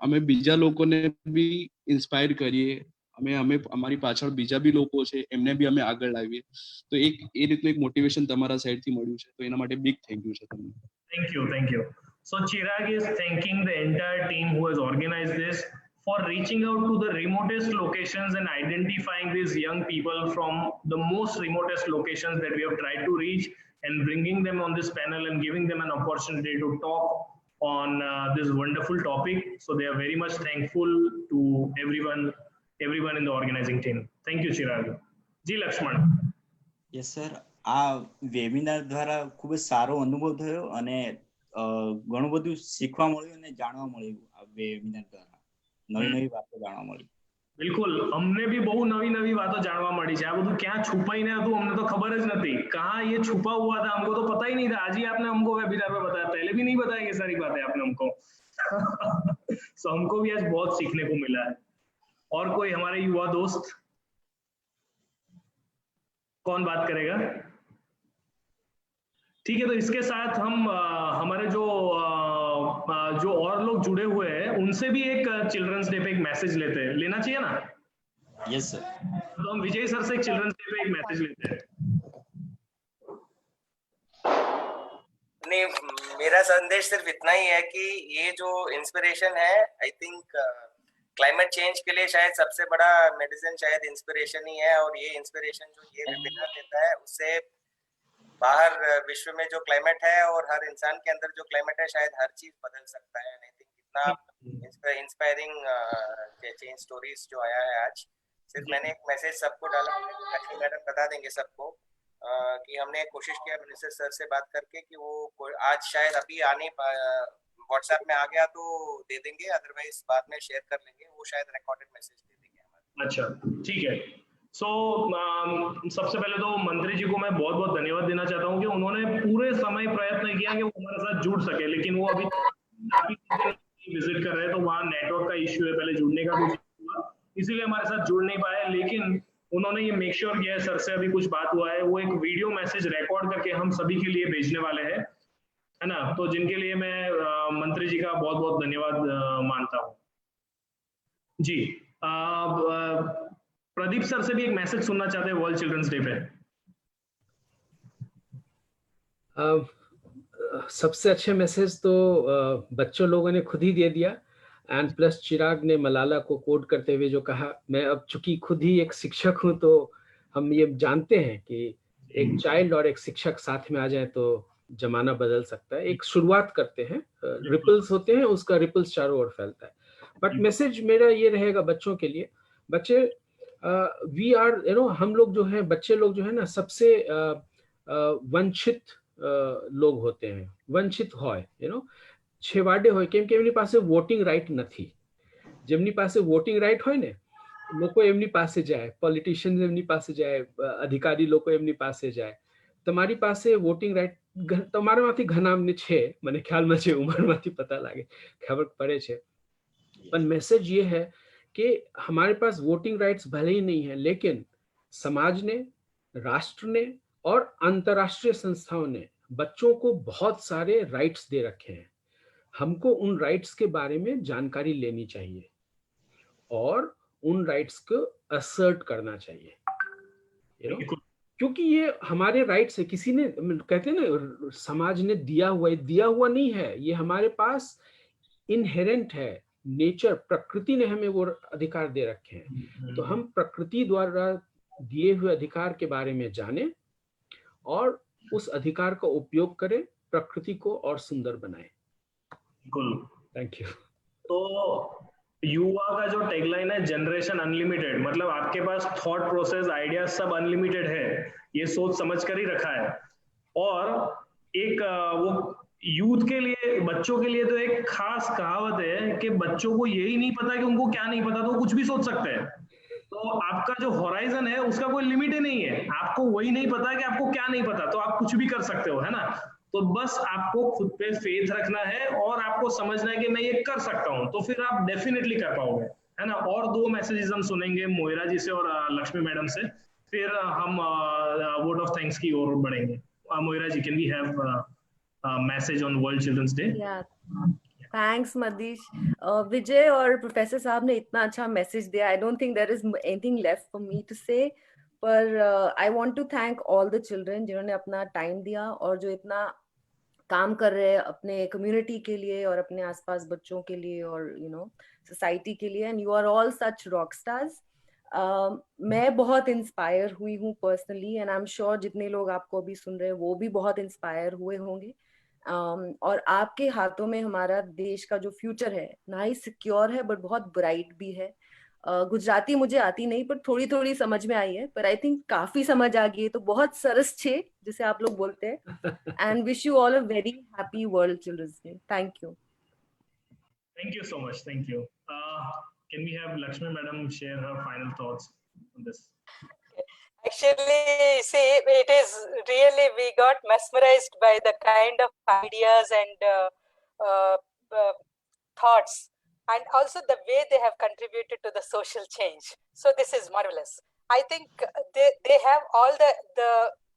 Speaker 6: અમે બીજા લોકોને બી ઇન્સ્પાયર કરીએ, અમે અમારી પાછળ બીજા બી લોકો છે એમને બી અમે આગળ લાવીએ, તો એ રીતનું એક મોટિવેશન તમારા સાઈડથી મળ્યું છે, તો એના માટે બિગ થેન્ક યુ છે તમને.
Speaker 1: Thank you. So Chirag is thanking the entire team who has organized this for reaching out to the remotest locations and identifying these young people from the most remotest locations that we have tried to reach and bringing them on this panel and giving them an opportunity to talk on this wonderful topic. So they are very much thankful to everyone in the organizing team. Thank you Chirag. Ji Lakshman.
Speaker 9: Yes sir, આ webinar દ્વારા ખૂબ જ સારો અનુભવ થયો અને ઘણું બધું શીખવા મળ્યું અને જાણવા મળ્યું આ વેબિનાર દ્વારા. નવી વાતો જાણવા મળી.
Speaker 1: બિલકુલ, અમને भी બહુ નવી વાતો જાણવા મળી છે. આ બધું ક્યાં છુપાઈને હતું અમને તો ખબર જ નથી. कहाँ ये छुपा हुआ था हमको तो पता ही नहीं था. आज ही आपने हमको वेबिनार में बताया, पहले भी नहीं बताया ये सारी बातें आपने हमको. सो हमको भी आज बहुत सीखने को मिला है. और कोई हमारे युवा दोस्त कौन बात करेगा? ठीक है, तो इसके साथ हम हमारे जो और लोग जुड़े हुए हैं उनसे भी एक चिल्ड्रंस डे पे एक मैसेज लेते हैं. लेना चाहिए ना?
Speaker 9: Yes sir.
Speaker 1: तो हम विजय सर से चिल्ड्रंस डे पे एक मैसेज लेते हैं.
Speaker 13: नहीं, मेरा संदेश सिर्फ इतना ही है कि ये जो इंस्पिरेशन है, आई थिंक क्लाइमेट चेंज के लिए शायद सबसे बड़ा मेडिसिन शायद इंस्पिरेशन ही है, और ये इंस्पिरेशन जो ये वेबिनार देता है उससे बाहर विश्व में जो क्लाइमेट है और हर इंसान के अंदर जो क्लाइमेट है शायद हर चीज बदल सकता है. आई थिंक इतना इंस्पायरिंग चेंज स्टोरीज जो आया है आज. सिर्फ मैंने एक मैसेज सबको डाला, लक्ष्मी मैडम बता देंगे सबको, कि हमने कोशिश किया मिनिस्टर सर से बात करके कि वो आज शायद अभी आने व्हाट्सएप में आ गया तो दे देंगे, अदरवाइज बाद में शेयर कर लेंगे, वो शायद रिकॉर्डेड मैसेज दे देंगे हमारे.
Speaker 1: अच्छा, ठीक है. सो सबसे पहले तो मंत्री जी को मैं बहुत बहुत धन्यवाद देना चाहता हूँ कि उन्होंने पूरे समय प्रयत्न किया कि वो हमारे साथ जुड़ सके, लेकिन वो अभी विजिट कर रहे हैं तो वहाँ नेटवर्क का इश्यू है, पहले जुड़ने का कुछ हुआ इसीलिए हमारे साथ जुड़ नहीं पाए. लेकिन उन्होंने ये मेक श्योर किया है, सर से अभी कुछ बात हुआ है, वो एक वीडियो मैसेज रिकॉर्ड करके हम सभी के लिए भेजने वाले हैं, है ना? तो जिनके लिए मैं मंत्री जी का बहुत बहुत धन्यवाद मानता हूँ. जी, प्रदीप सर से भी एक मैसेज सुनना चाहते हैं वर्ल्ड चिल्ड्रंस डे पे.
Speaker 12: सबसे अच्छे मैसेज तो बच्चों लोगों ने खुद ही दे दिया, एंड प्लस चिराग ने मलाला को कोट करते हुए जो कहा, मैं अब चूंकि खुद ही एक शिक्षक हूं तो हम ये जानते हैं कि एक चाइल्ड और एक शिक्षक साथ में आ जाए तो जमाना बदल सकता है. एक शुरुआत करते हैं, रिपल्स होते हैं, उसका रिपल्स चारों ओर फैलता है. बट मैसेज मेरा ये रहेगा बच्चों के लिए, बच्चे वी आर हम लोग जो है, बच्चे लोग जो है ना, सबसे वंचित લોગ હોતે હૈ, વંચિત હોય, છેવાડે હોય, કેમ કે એમની પાસે વોટિંગ રાઇટ નથી. જેમની પાસે વોટિંગ રાઇટ હોય ને, લોકો એમની પાસે જાય, પોલિટિશિયન્સ એમની પાસે જાય, અધિકારી લોકો એમની પાસે જાય. તમારી પાસે વોટિંગ રાઇટ તમારામાંથી ઘણાને છે, મને ખ્યાલમાં છે, ઉંમરમાંથી પતા લાગે, ખબર પડે છે. पर मैसेज ये है कि हमारे पास वोटिंग राइट्स भले ही नहीं है, लेकिन समाज ने, राष्ट्र ने और अंतर्राष्ट्रीय संस्थाओं ने बच्चों को बहुत सारे राइट्स दे रखे हैं. हमको उन राइट्स के बारे में जानकारी लेनी चाहिए और उन राइट्स को असर्ट करना चाहिए, क्योंकि ये हमारे राइट्स है. किसी ने, कहते हैं ना, समाज ने दिया हुआ नहीं है, ये हमारे पास इनहेरेंट है. नेचर, प्रकृति ने हमें वो अधिकार दे रखे हैं. तो हम प्रकृति द्वारा दिए हुए अधिकार के बारे में जानें और उस अधिकार का उपयोग करें, प्रकृति को और सुंदर बनाएं.
Speaker 1: बिल्कुल,
Speaker 12: थैंक यू.
Speaker 1: तो युवा का जो टैगलाइन है, जनरेशन अनलिमिटेड, मतलब आपके पास थॉट प्रोसेस, आइडिया सब अनलिमिटेड है, ये सोच समझ कर ही रखा है. और एक वो यूथ के लिए, बच्चों के लिए तो एक खास कहावत है कि बच्चों को यही नहीं पता कि उनको क्या नहीं पता, तो कुछ भी सोच सकते हैं. तो आपका जो होराइजन है उसका कोई लिमिट ही नहीं है. आपको वही नहीं पता कि आपको क्या नहीं पता, तो आप कुछ भी कर सकते हो, है ना. तो बस आपको खुद पे फेथ रखना है और आपको समझना है कि मैं ये कर सकता हूँ, तो फिर आप डेफिनेटली कर पाओगे, है ना. और 2 मैसेजेस हम सुनेंगे मोइरा जी से और लक्ष्मी मैडम से, फिर हम वोट ऑफ थैंक्स की ओर बढ़ेंगे. Moira ji, can we have message on World Children's Day?
Speaker 14: Yeah. Thanks, Madish. Vijay और प्रोफेसर साहब ने इतना अच्छा मैसेज दिया. I don't think there is anything left for me to say. पर I want to thank all the children जिन्होंने अपना time दिया और जो इतना काम कर रहे हैं अपने कम्युनिटी के लिए और अपने आसपास बच्चों के लिए और सोसाइटी के लिए. And you are all such rock stars. मैं बहुत इंस्पायर हुई हूँ personally, and I am sure जितने लोग आपको अभी सुन रहे हैं वो भी बहुत इंस्पायर हुए होंगे. और आपके हाथों में हमारा देश का जो फ्यूचर है ना ही सिक्योर है बट बहुत ब्राइट भी है. गुजराती मुझे आती नहीं पर थोड़ी थोड़ी समझ में आई है, पर आई थिंक काफी समझ आ गई है, तो बहुत सरस छे जिसे आप लोग बोलते हैं. And wish you all a very happy world children's day. Thank you.
Speaker 1: Thank you so much. Thank you. Can we have Lakshmi madam share her final thoughts on this?
Speaker 2: Actually, see, it is really, we got mesmerized by the kind of ideas and thoughts, and also the way they have contributed to the social change. So this is marvelous. I think they have all the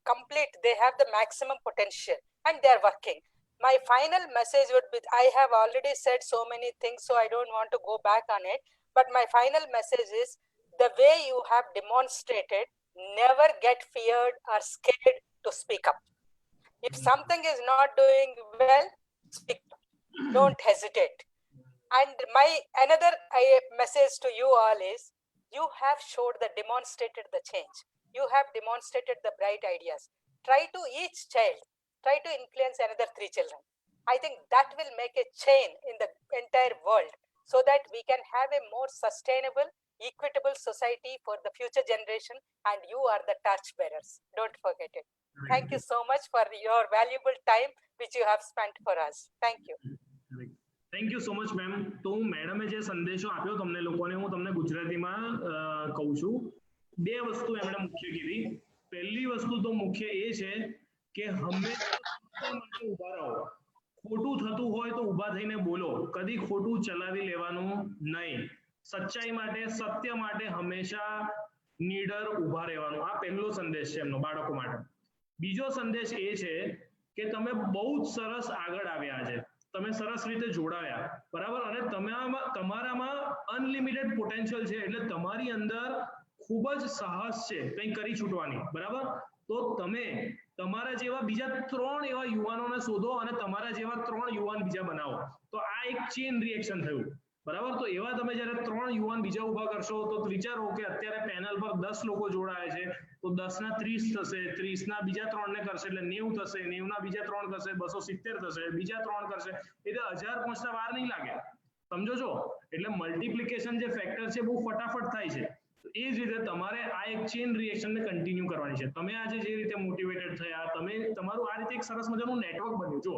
Speaker 2: complete, they have the maximum potential and they are working. My final message would be, I have already said so many things, so I don't want to go back on it. But my final message is, the way you have demonstrated, never get feared or scared to speak up. If something is not doing well, speak up. Don't hesitate. And my another message to you all is, you have showed demonstrated the change. You have demonstrated the bright ideas. Try to each child, try to influence another 3 children. I think that will make a chain in the entire world, so that we can have a more sustainable, equitable society for the future generation, and you are the torch bearers. Don't forget it. Thank you so much for your valuable time which you have spent for us. Thank you.
Speaker 1: Thank you so much, ma'am. તો મેડમે જે સંદેશો આપ્યો તમને લોકોને, હું તમને ગુજરાતીમાં કહું છું. 2 વસ્તુ એમણે મુખ્ય કીધી. પહેલી વસ્તુ તો મુખ્ય એ છે કે હંમેશા માટે ઊભા રહો. ખોટું થતું હોય તો ઊભા થઈને બોલો, કદી ખોટું ચલાવી લેવાનું નહીં. સચ્ચાઈ માટે, સત્ય માટે હંમેશા નીડર ઊભા રહેવાનું. આ પહેલો સંદેશ છે એમનો બાળકો માટે. બીજો સંદેશ એ છે કે તમે બહુ જ સરસ આગળ આવ્યા છે, તમે સરસ રીતે જોડાયા, બરાબર, અને તમારામાં અનલિમિટેડ પોટેન્શિયલ છે, એટલે તમારી અંદર ખૂબ જ સાહસ છે કંઈ કરી છૂટવાની, બરાબર. તો તમે તમારા જેવા બીજા 3 એવા યુવાનોને શોધો અને તમારા જેવા 3 યુવાન બીજા બનાવો. તો આ એક ચેન રિએક્શન થયું, બરાબર. તો એવા તમે જ્યારે 3 યુવાન બીજા ઊભા કરશો તો વિચારો કે અત્યારે પેનલ પર 10 લોકો જોડાયા છે, તો 10 ના 30 થશે, 30 ના બીજા 3 ને કરશે એટલે 90 થશે, 90 ના બીજા 3 કરશે 270 થશે, બીજા 3 કરશે એટલે 1000 પહોંચતા વાર નહીં લાગે, સમજો છો. એટલે મલ્ટીપ્લિકેશન જે ફેક્ટર છે બહુ ફટાફટ થાય છે. એ જ રીતે તમારે આ એક ચેન રિએક્શનને કન્ટિન્યુ કરવાની છે. તમે આજે જે રીતે મોટિવેટેડ થયા, તમે તમારું આ રીતે એક સરસ મજાનું નેટવર્ક બન્યું. જો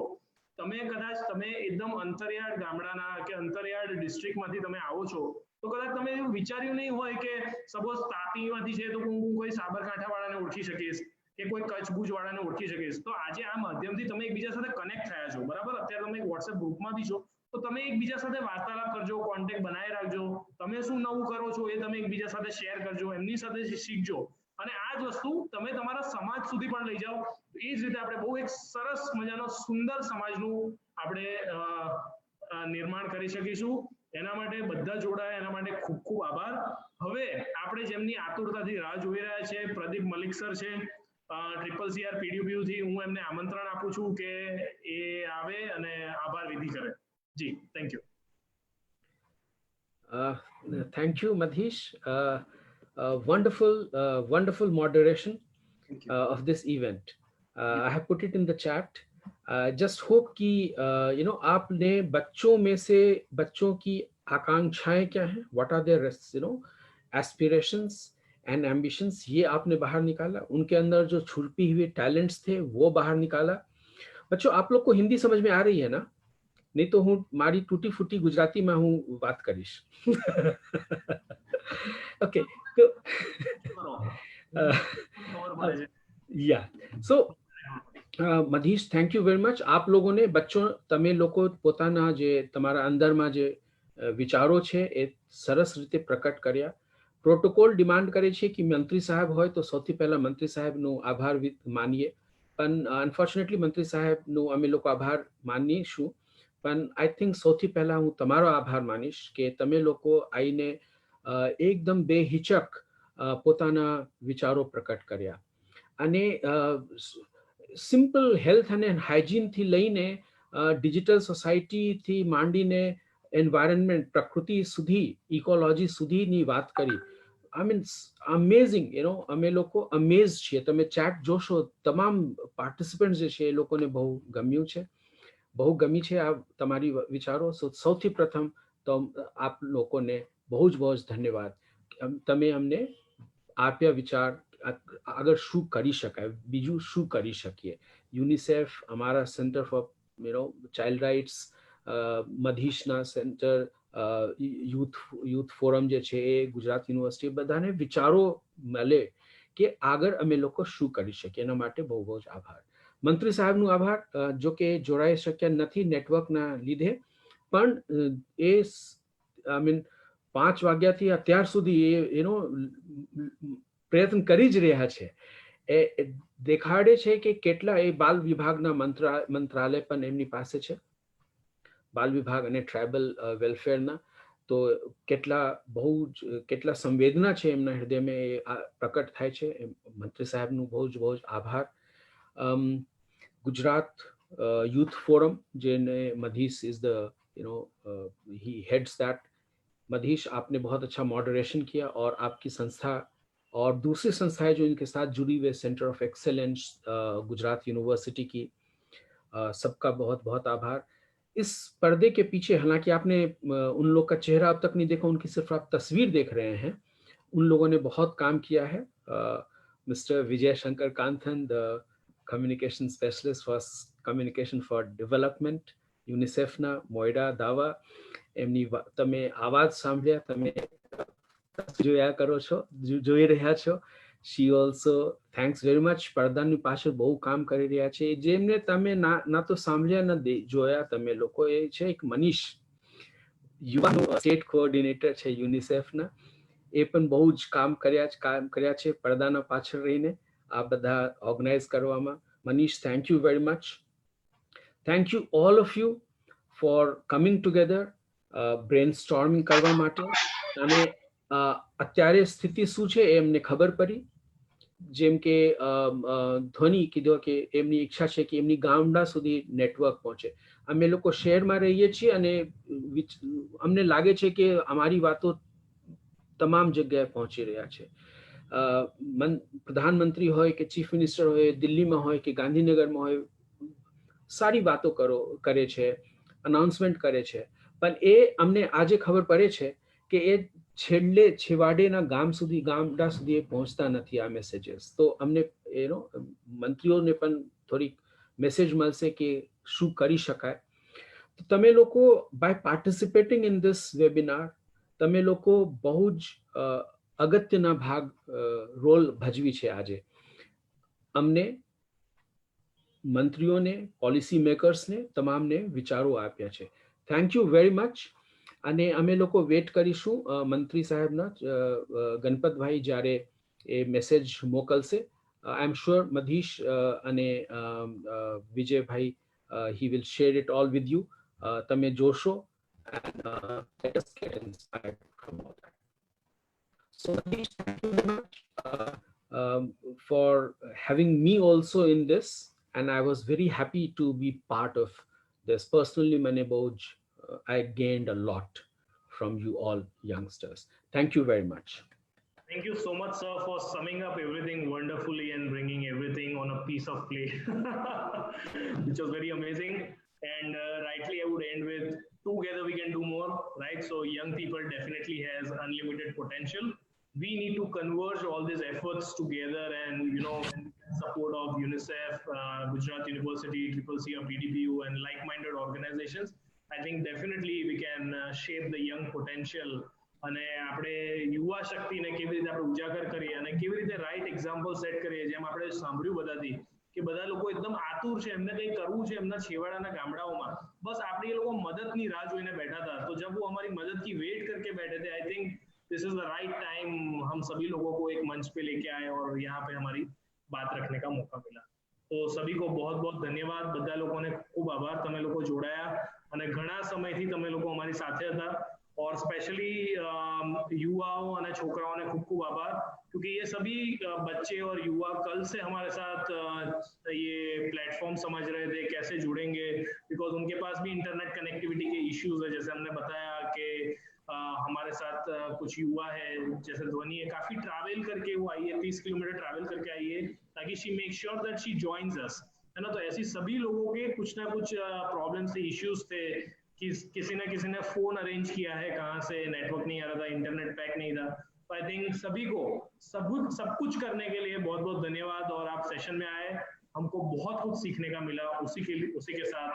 Speaker 1: તમે કદાચ તમે એકદમ અંતરિયાળ ગામડાના કે અંતરિયાળ ડિસ્ટ્રિક્ટમાંથી તમે આવો છો, તો કદાચ તમે એવું વિચાર્યું નહીં હોય કે સપોઝ તાપીમાંથી છે તો હું કોઈ સાબરકાંઠા વાળાને ઓળખી શકીશ કે કોઈ કચ્છ ભુજ વાળાને ઓળખી શકીશ. તો આજે આ માધ્યમથી તમે એકબીજા સાથે કનેક્ટ થયા છો, બરાબર. અત્યારે તમે વોટ્સએપ ગ્રુપમાં બી છો, તો તમે એકબીજા સાથે વાર્તાલાપ કરજો, કોન્ટેક્ટ બનાવી રાખજો. તમે શું નવું કરો છો એ તમે એકબીજા સાથે શેર કરજો, એમની સાથે શીખજો, અને આ જ વસ્તુ તમે તમારા સમાજ સુધી પણ લઈ જાઓ. એ જ રીતે આપણે બહુ એક સરસ મજાનો સુંદર સમાજનું આપણે નિર્માણ કરી શકીશું. એના માટે બધા જોડાયા, એના માટે ખૂબ ખૂબ આભાર. હવે આપણે જેમની આતુરતાથી રાહ જોઈ રહ્યા છે, પ્રદીપ મલિક સર છે, CCR PWU થી, હું એમને આમંત્રણ આપું છું કે એ આવે અને આભાર વિધિ કરે. જી, thank you.
Speaker 12: Thank you, Madhish. Wonderful moderation of this event. I have put it in the chat. Just hope कि आपने बच्चों में से बच्चों की आकांक्षाएं क्या हैं, what are their aspirations and ambitions, ये आपने बाहर निकाला. उनके अंदर जो छुपी हुए टैलेंट्स थे वो बाहर निकाला. बच्चों, आप लोग को हिंदी समझ में आ रही है ना? नहीं तो हूँ मारी टूटी फूटी गुजराती में हूँ बात करीश. ओके, तो या सो મધીશ, થેન્ક યુ વેરી મચ. આપ લોકોને બચ્ચો, તમે લોકો પોતાના જે તમારા અંદરમાં જે વિચારો છે એ સરસ રીતે પ્રકટ કર્યા. પ્રોટોકોલ ડિમાન્ડ કરે છે કે મંત્રી સાહેબ હોય તો સૌથી પહેલા મંત્રી સાહેબનો આભાર માનીએ, પણ અનફોર્ચ્યુનેટલી મંત્રી સાહેબનો અમે લોકો આભાર માનીશું. પણ આઈ થિંક સૌથી પહેલા હું તમારો આભાર માનીશ કે તમે લોકો આવીને એકદમ બેહિચક પોતાના વિચારો પ્રકટ કર્યા. અને સિમ્પલ હેલ્થ અને હાઇજીનથી લઈને ડિજિટલ સોસાયટીથી માંડીને એન્વાયરમેન્ટ, પ્રકૃતિ સુધી, ઇકોલોજી સુધીની વાત કરી. આઈ મીન અમેઝિંગ, અમે લોકો અમેઝ છીએ. તમે ચેટ જોશો, તમામ પાર્ટિસિપન્ટ જે છે એ લોકોને બહુ ગમ્યું છે, બહુ ગમી છે આ તમારી વિચારો. સૌથી પ્રથમ તો આપ લોકોને બહુ જ ધન્યવાદ. તમે અમને આપ્યા વિચાર, આગળ શું કરી શકાય, બીજું શું કરી શકીએ. યુનિસેફ, અમારા સેન્ટર ફોર ચાઇલ્ડ રાઇટ્સ, મધીશના સેન્ટર, યુથ ફોરમ જે છે એ, ગુજરાત યુનિવર્સિટી, બધાને વિચારો મળે કે આગળ અમે લોકો શું કરી શકીએ. એના માટે બહુ જ આભાર. મંત્રી સાહેબનું આભાર. જો કે જોડાઈ શક્યા નથી નેટવર્કના લીધે, પણ એ આઈ મીન 5 વાગ્યાથી અત્યાર સુધી પ્રયત્ન કરી જ રહ્યા છે. એ દેખાડે છે કે કેટલા એ બાલ વિભાગના મંત્રાલય પણ એમની પાસે છે, બાલ વિભાગ અને ટ્રાઇબલ વેલફેરના. તો કેટલા સંવેદના છે એમના હૃદયમાં, એ પ્રકટ થાય છે. મંત્રી સાહેબનું બહુ જ આભાર. गुजरात यूथ फोरम जिन्हें Madhish is the he heads that. Madhish, आपने बहुत अच्छा मॉडरेशन किया, और आपकी संस्था और दूसरी संस्थाएं जो इनके साथ जुड़ी हुई, centre of excellence Gujarat university की, सबका बहुत आभार. इस पर्दे के पीछे, हालांकि आपने उन लोग का चेहरा अब तक नहीं देखा, उनकी सिर्फ आप तस्वीर देख रहे हैं, उन लोगों ने बहुत काम किया है. Mister Vijay Shankar Kanthan, the communication specialist for communication for development, UNICEF na Moida Dawa, એમની તમે આવાજ સાંભળ્યા, તમે જોયા કરો છો, જોઈ રહ્યા છો. she also thanks very much. પડદાની પાછળ બહુ કામ કરી રહ્યા છે, જેમને તમે ના તો સાંભળ્યા ના જોયા. તમે લોકો એ છે એક મનીષ, યુવા સ્ટેટ કોઓર્ડિનેટર છે યુનિસેફના. એ પણ બહુ જ કામ કર્યા છે પડદાના પાછળ રહીને આ બધા ઓર્ગેનાઇઝ કરવામાં. Manish, thank you very much. Thank you all of you for coming together, brainstorming કરવા માટે. અને અત્યારે સ્થિતિ શું છે એ એમને ખબર પડી. જેમ કે ધ્વનિ કીધો કે એમની ઈચ્છા છે કે એમની ગામડા સુધી નેટવર્ક પહોંચે. અમે લોકો શહેરમાં રહીએ છીએ અને અમને લાગે છે કે અમારી વાતો તમામ જગ્યાએ પહોંચી રહ્યા છે. પ્રધાનમંત્રી હોય કે ચીફ મિનિસ્ટર હોય, દિલ્હીમાં હોય કે ગાંધીનગરમાં હોય, સારી વાતો કરે છે, અનાઉન્સમેન્ટ કરે છે, પણ એ અમને આજે ખબર પડે છે કે એ છેવાડેના ગામડા સુધી એ પહોંચતા નથી આ મેસેજીસ. તો અમને મંત્રીઓને પણ થોડીક મેસેજ મળશે કે શું કરી શકાય. તો તમે લોકો by participating in this webinar તમે લોકો બહુ જ અગત્યના રોલ ભજવી છે. આજે અમને મંત્રીઓને, પોલિસી મેકર્સને તમામને વિચારો આપ્યા છે. Thank you very much. અને અમે લોકો વેટ કરીશું મંત્રી સાહેબના, ગણપતભાઈ જ્યારે એ મેસેજ મોકલશે. આઈ એમ શ્યોર મધીશ અને Vijaybhai he will share it all with you. તમે જોશો and let us get inspired from all that. So Madish, thank you very much for having me also in this, and I was very happy to be part of this. Personally, मैंने बहुत I gained a lot from you all youngsters. Thank you very much.
Speaker 1: Thank you so much, sir, for summing up everything wonderfully and bringing everything on a piece of clay, which was very amazing. And rightly, I would end with together we can do more, right? So young people definitely has unlimited potential. We need to converge all these efforts together, and support of UNICEF, Gujarat University, CCC, or PDPU, and like-minded organizations. I think definitely we can shape the young potential. અને આપણે યુવા શક્તિને કેવી રીતે આપણે ઉજાગર કરીએ અને કેવી રીતે રાઈટ એક્ઝામ્પલ સેટ કરીએ. જેમ આપણે સાંભળ્યું બધાથી કે બધા લોકો એકદમ આતુર છે, એમને કંઈ કરવું છે એમના છેવાડાના ગામડાઓમાં, બસ આપણે એ લોકો મદદની રાહ જોઈને બેઠા હતા. તો जब वो हमारी मदद की वेट करके बैठे थे, I think this is the right time हम सभी लोगों को एक मंच पे लेके आए और यहाँ पे हमारी बात रखने का मौका मिला. तो सभी को बहुत बहुत धन्यवाद. બધા લોકોને ખૂબ આભાર. તમે લોકો જોડાયા અને ઘણા સમયથી તમે લોકો અમારી સાથે હતા. और स्पेशली युवाओं और छोकराओं ने खूब खूब आभार, क्योंकि ये सभी बच्चे और युवा कल से हमारे साथ ये प्लेटफॉर्म समझ रहे थे कैसे जुड़ेंगे, बिकॉज उनके पास भी इंटरनेट कनेक्टिविटी के इश्यूज है. जैसे हमने बताया कि हमारे साथ कुछ युवा है, जैसे ध्वनि है, काफी ट्रैवल करके वो आई है, 30 किलोमीटर ट्रैवल करके आई है ताकि she make sure that she joins us, है ना. तो ऐसी सभी लोगों के कुछ ना कुछ प्रॉब्लम्स थे, इश्यूज थे. किसी ने फोन अरेंज किया है, कहाँ से नेटवर्क नहीं आ रहा था, इंटरनेट पैक नहीं था. तो आई थिंक सभी को सब कुछ करने के लिए बहुत बहुत धन्यवाद. और आप सेशन में आए, हमको बहुत कुछ सीखने का मिला. उसी के साथ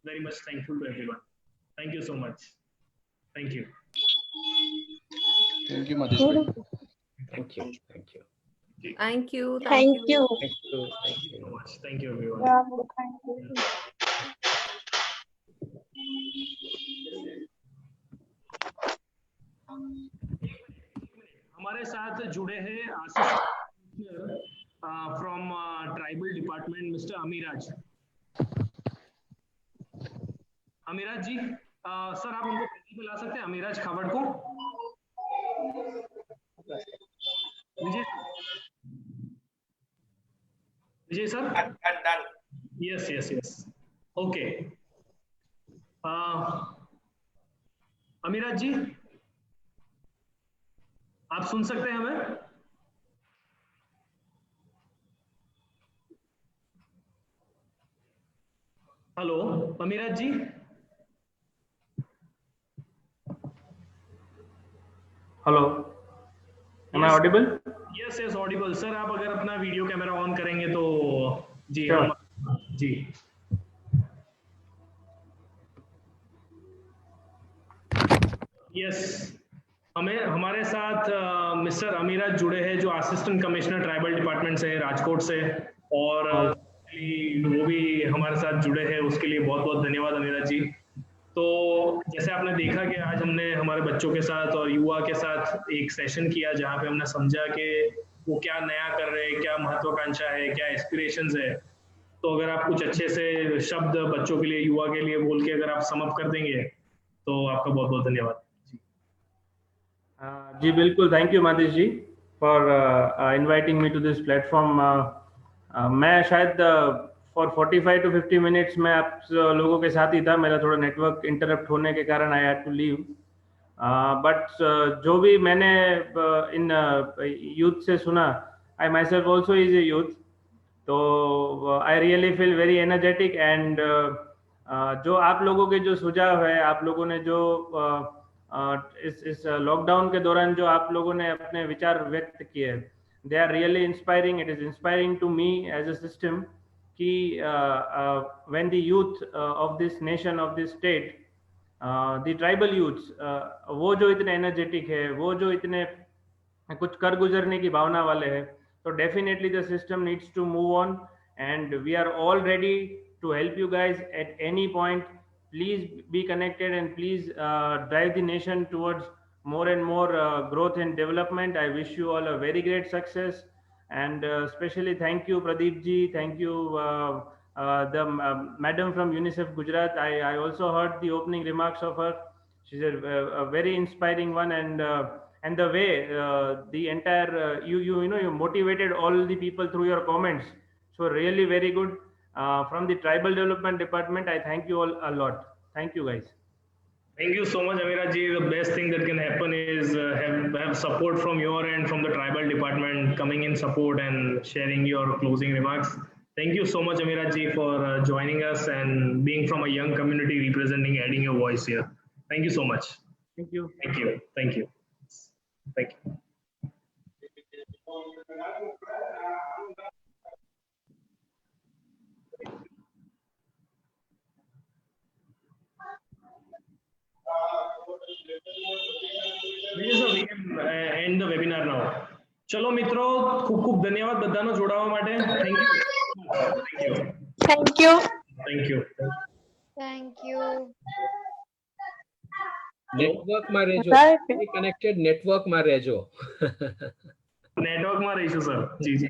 Speaker 1: very much thankful to everyone. Thank you so much. Thank you.
Speaker 6: Thank you Manish भाई.
Speaker 12: Thank you.
Speaker 14: Thank you.
Speaker 4: Thank you.
Speaker 1: Thank you so much. Thank you everyone. हमारे साथ जुड़े हैं from tribal department mister Amiraj. Amiraj ji, sir आप उनको पहले बुला सकते हैं, अमीराज खावड़ को. Vijay sir. Yes yes yes. Okay. Amiraj ji, आप सुन सकते हैं हमें? Hello Amiraj ji. Hello, am I audible? Yes yes audible. Sir आप अगर अपना वीडियो कैमरा ऑन करेंगे तो जी. जी यस. हमारे साथ मिस्टर अमीराज जुड़े हैं, जो असिस्टेंट कमिश्नर ट्राइबल डिपार्टमेंट से है, राजकोट से. और वो भी हमारे साथ जुड़े हैं, उसके लिए बहुत बहुत धन्यवाद अमीराज जी. तो जैसे आपने देखा कि आज हमने हमारे बच्चों के साथ और युवा के साथ एक सेशन किया, जहाँ पे हमने समझा कि वो क्या नया कर रहे हैं, क्या महत्वाकांक्षा है, क्या एस्पिरेशंस है. तो अगर आप कुछ अच्छे से शब्द बच्चों के लिए, युवा के लिए बोल के अगर आप समअप कर देंगे तो आपका बहुत बहुत धन्यवाद.
Speaker 15: जी बिल्कुल. Thank you Manish ji for inviting me to this platform. मैं शायद फॉर 45 to 50 मिनट्स में आप लोगों के साथ ही था. मेरा थोड़ा नेटवर्क इंटरप्ट होने के कारण I had to leave. But जो भी मैंने इन यूथ से सुना, I myself also is a youth, तो I really feel very energetic. And जो आप लोगों के जो सुझाव है, आप लोगों ने जो इस लॉकडाउन के दौरान जो आप लोगों ने अपने विचार व्यक्त किए हैं, they are really inspiring. It is inspiring to me as a system कि when the youth of this nation, of this state, the tribal youths, वो जो इतने एनर्जेटिक है, वो जो इतने कुछ कर गुजरने की भावना वाले हैं, तो definitely the system needs to move on and we are all ready to help you guys at any point. Please be connected and please drive the nation towards more and more growth and development. I wish you all a very great success, and especially thank you Pradeep ji, thank you the madam from UNICEF Gujarat. I also heard the opening remarks of her. She's a very inspiring one, and the way the entire you motivated all the people through your comments, so really very good. From the Tribal Development Department, I thank you all a lot. Thank you guys.
Speaker 1: Thank you so much, Amiraj ji. The best thing that can happen is have support from your end, from the Tribal Department coming in support and sharing your closing remarks. Thank you so much, Amiraj ji, for joining us and being from a young community representing, adding your voice here. Thank you so much.
Speaker 15: Thank you.
Speaker 1: Thank you. Thank you. Thank you. We can end the webinar now. ચલો મિત્રો, ખૂબ ખૂબ ધન્યવાદ બધાનો જોડાવા માટે. Thank you.
Speaker 4: Thank you.
Speaker 1: Thank you.
Speaker 3: Thank you.
Speaker 12: Network માં રહેજો, કનેક્ટેડ નેટવર્ક માં રહેજો.
Speaker 1: નેટવર્ક માં રહીશું સર. જી જી.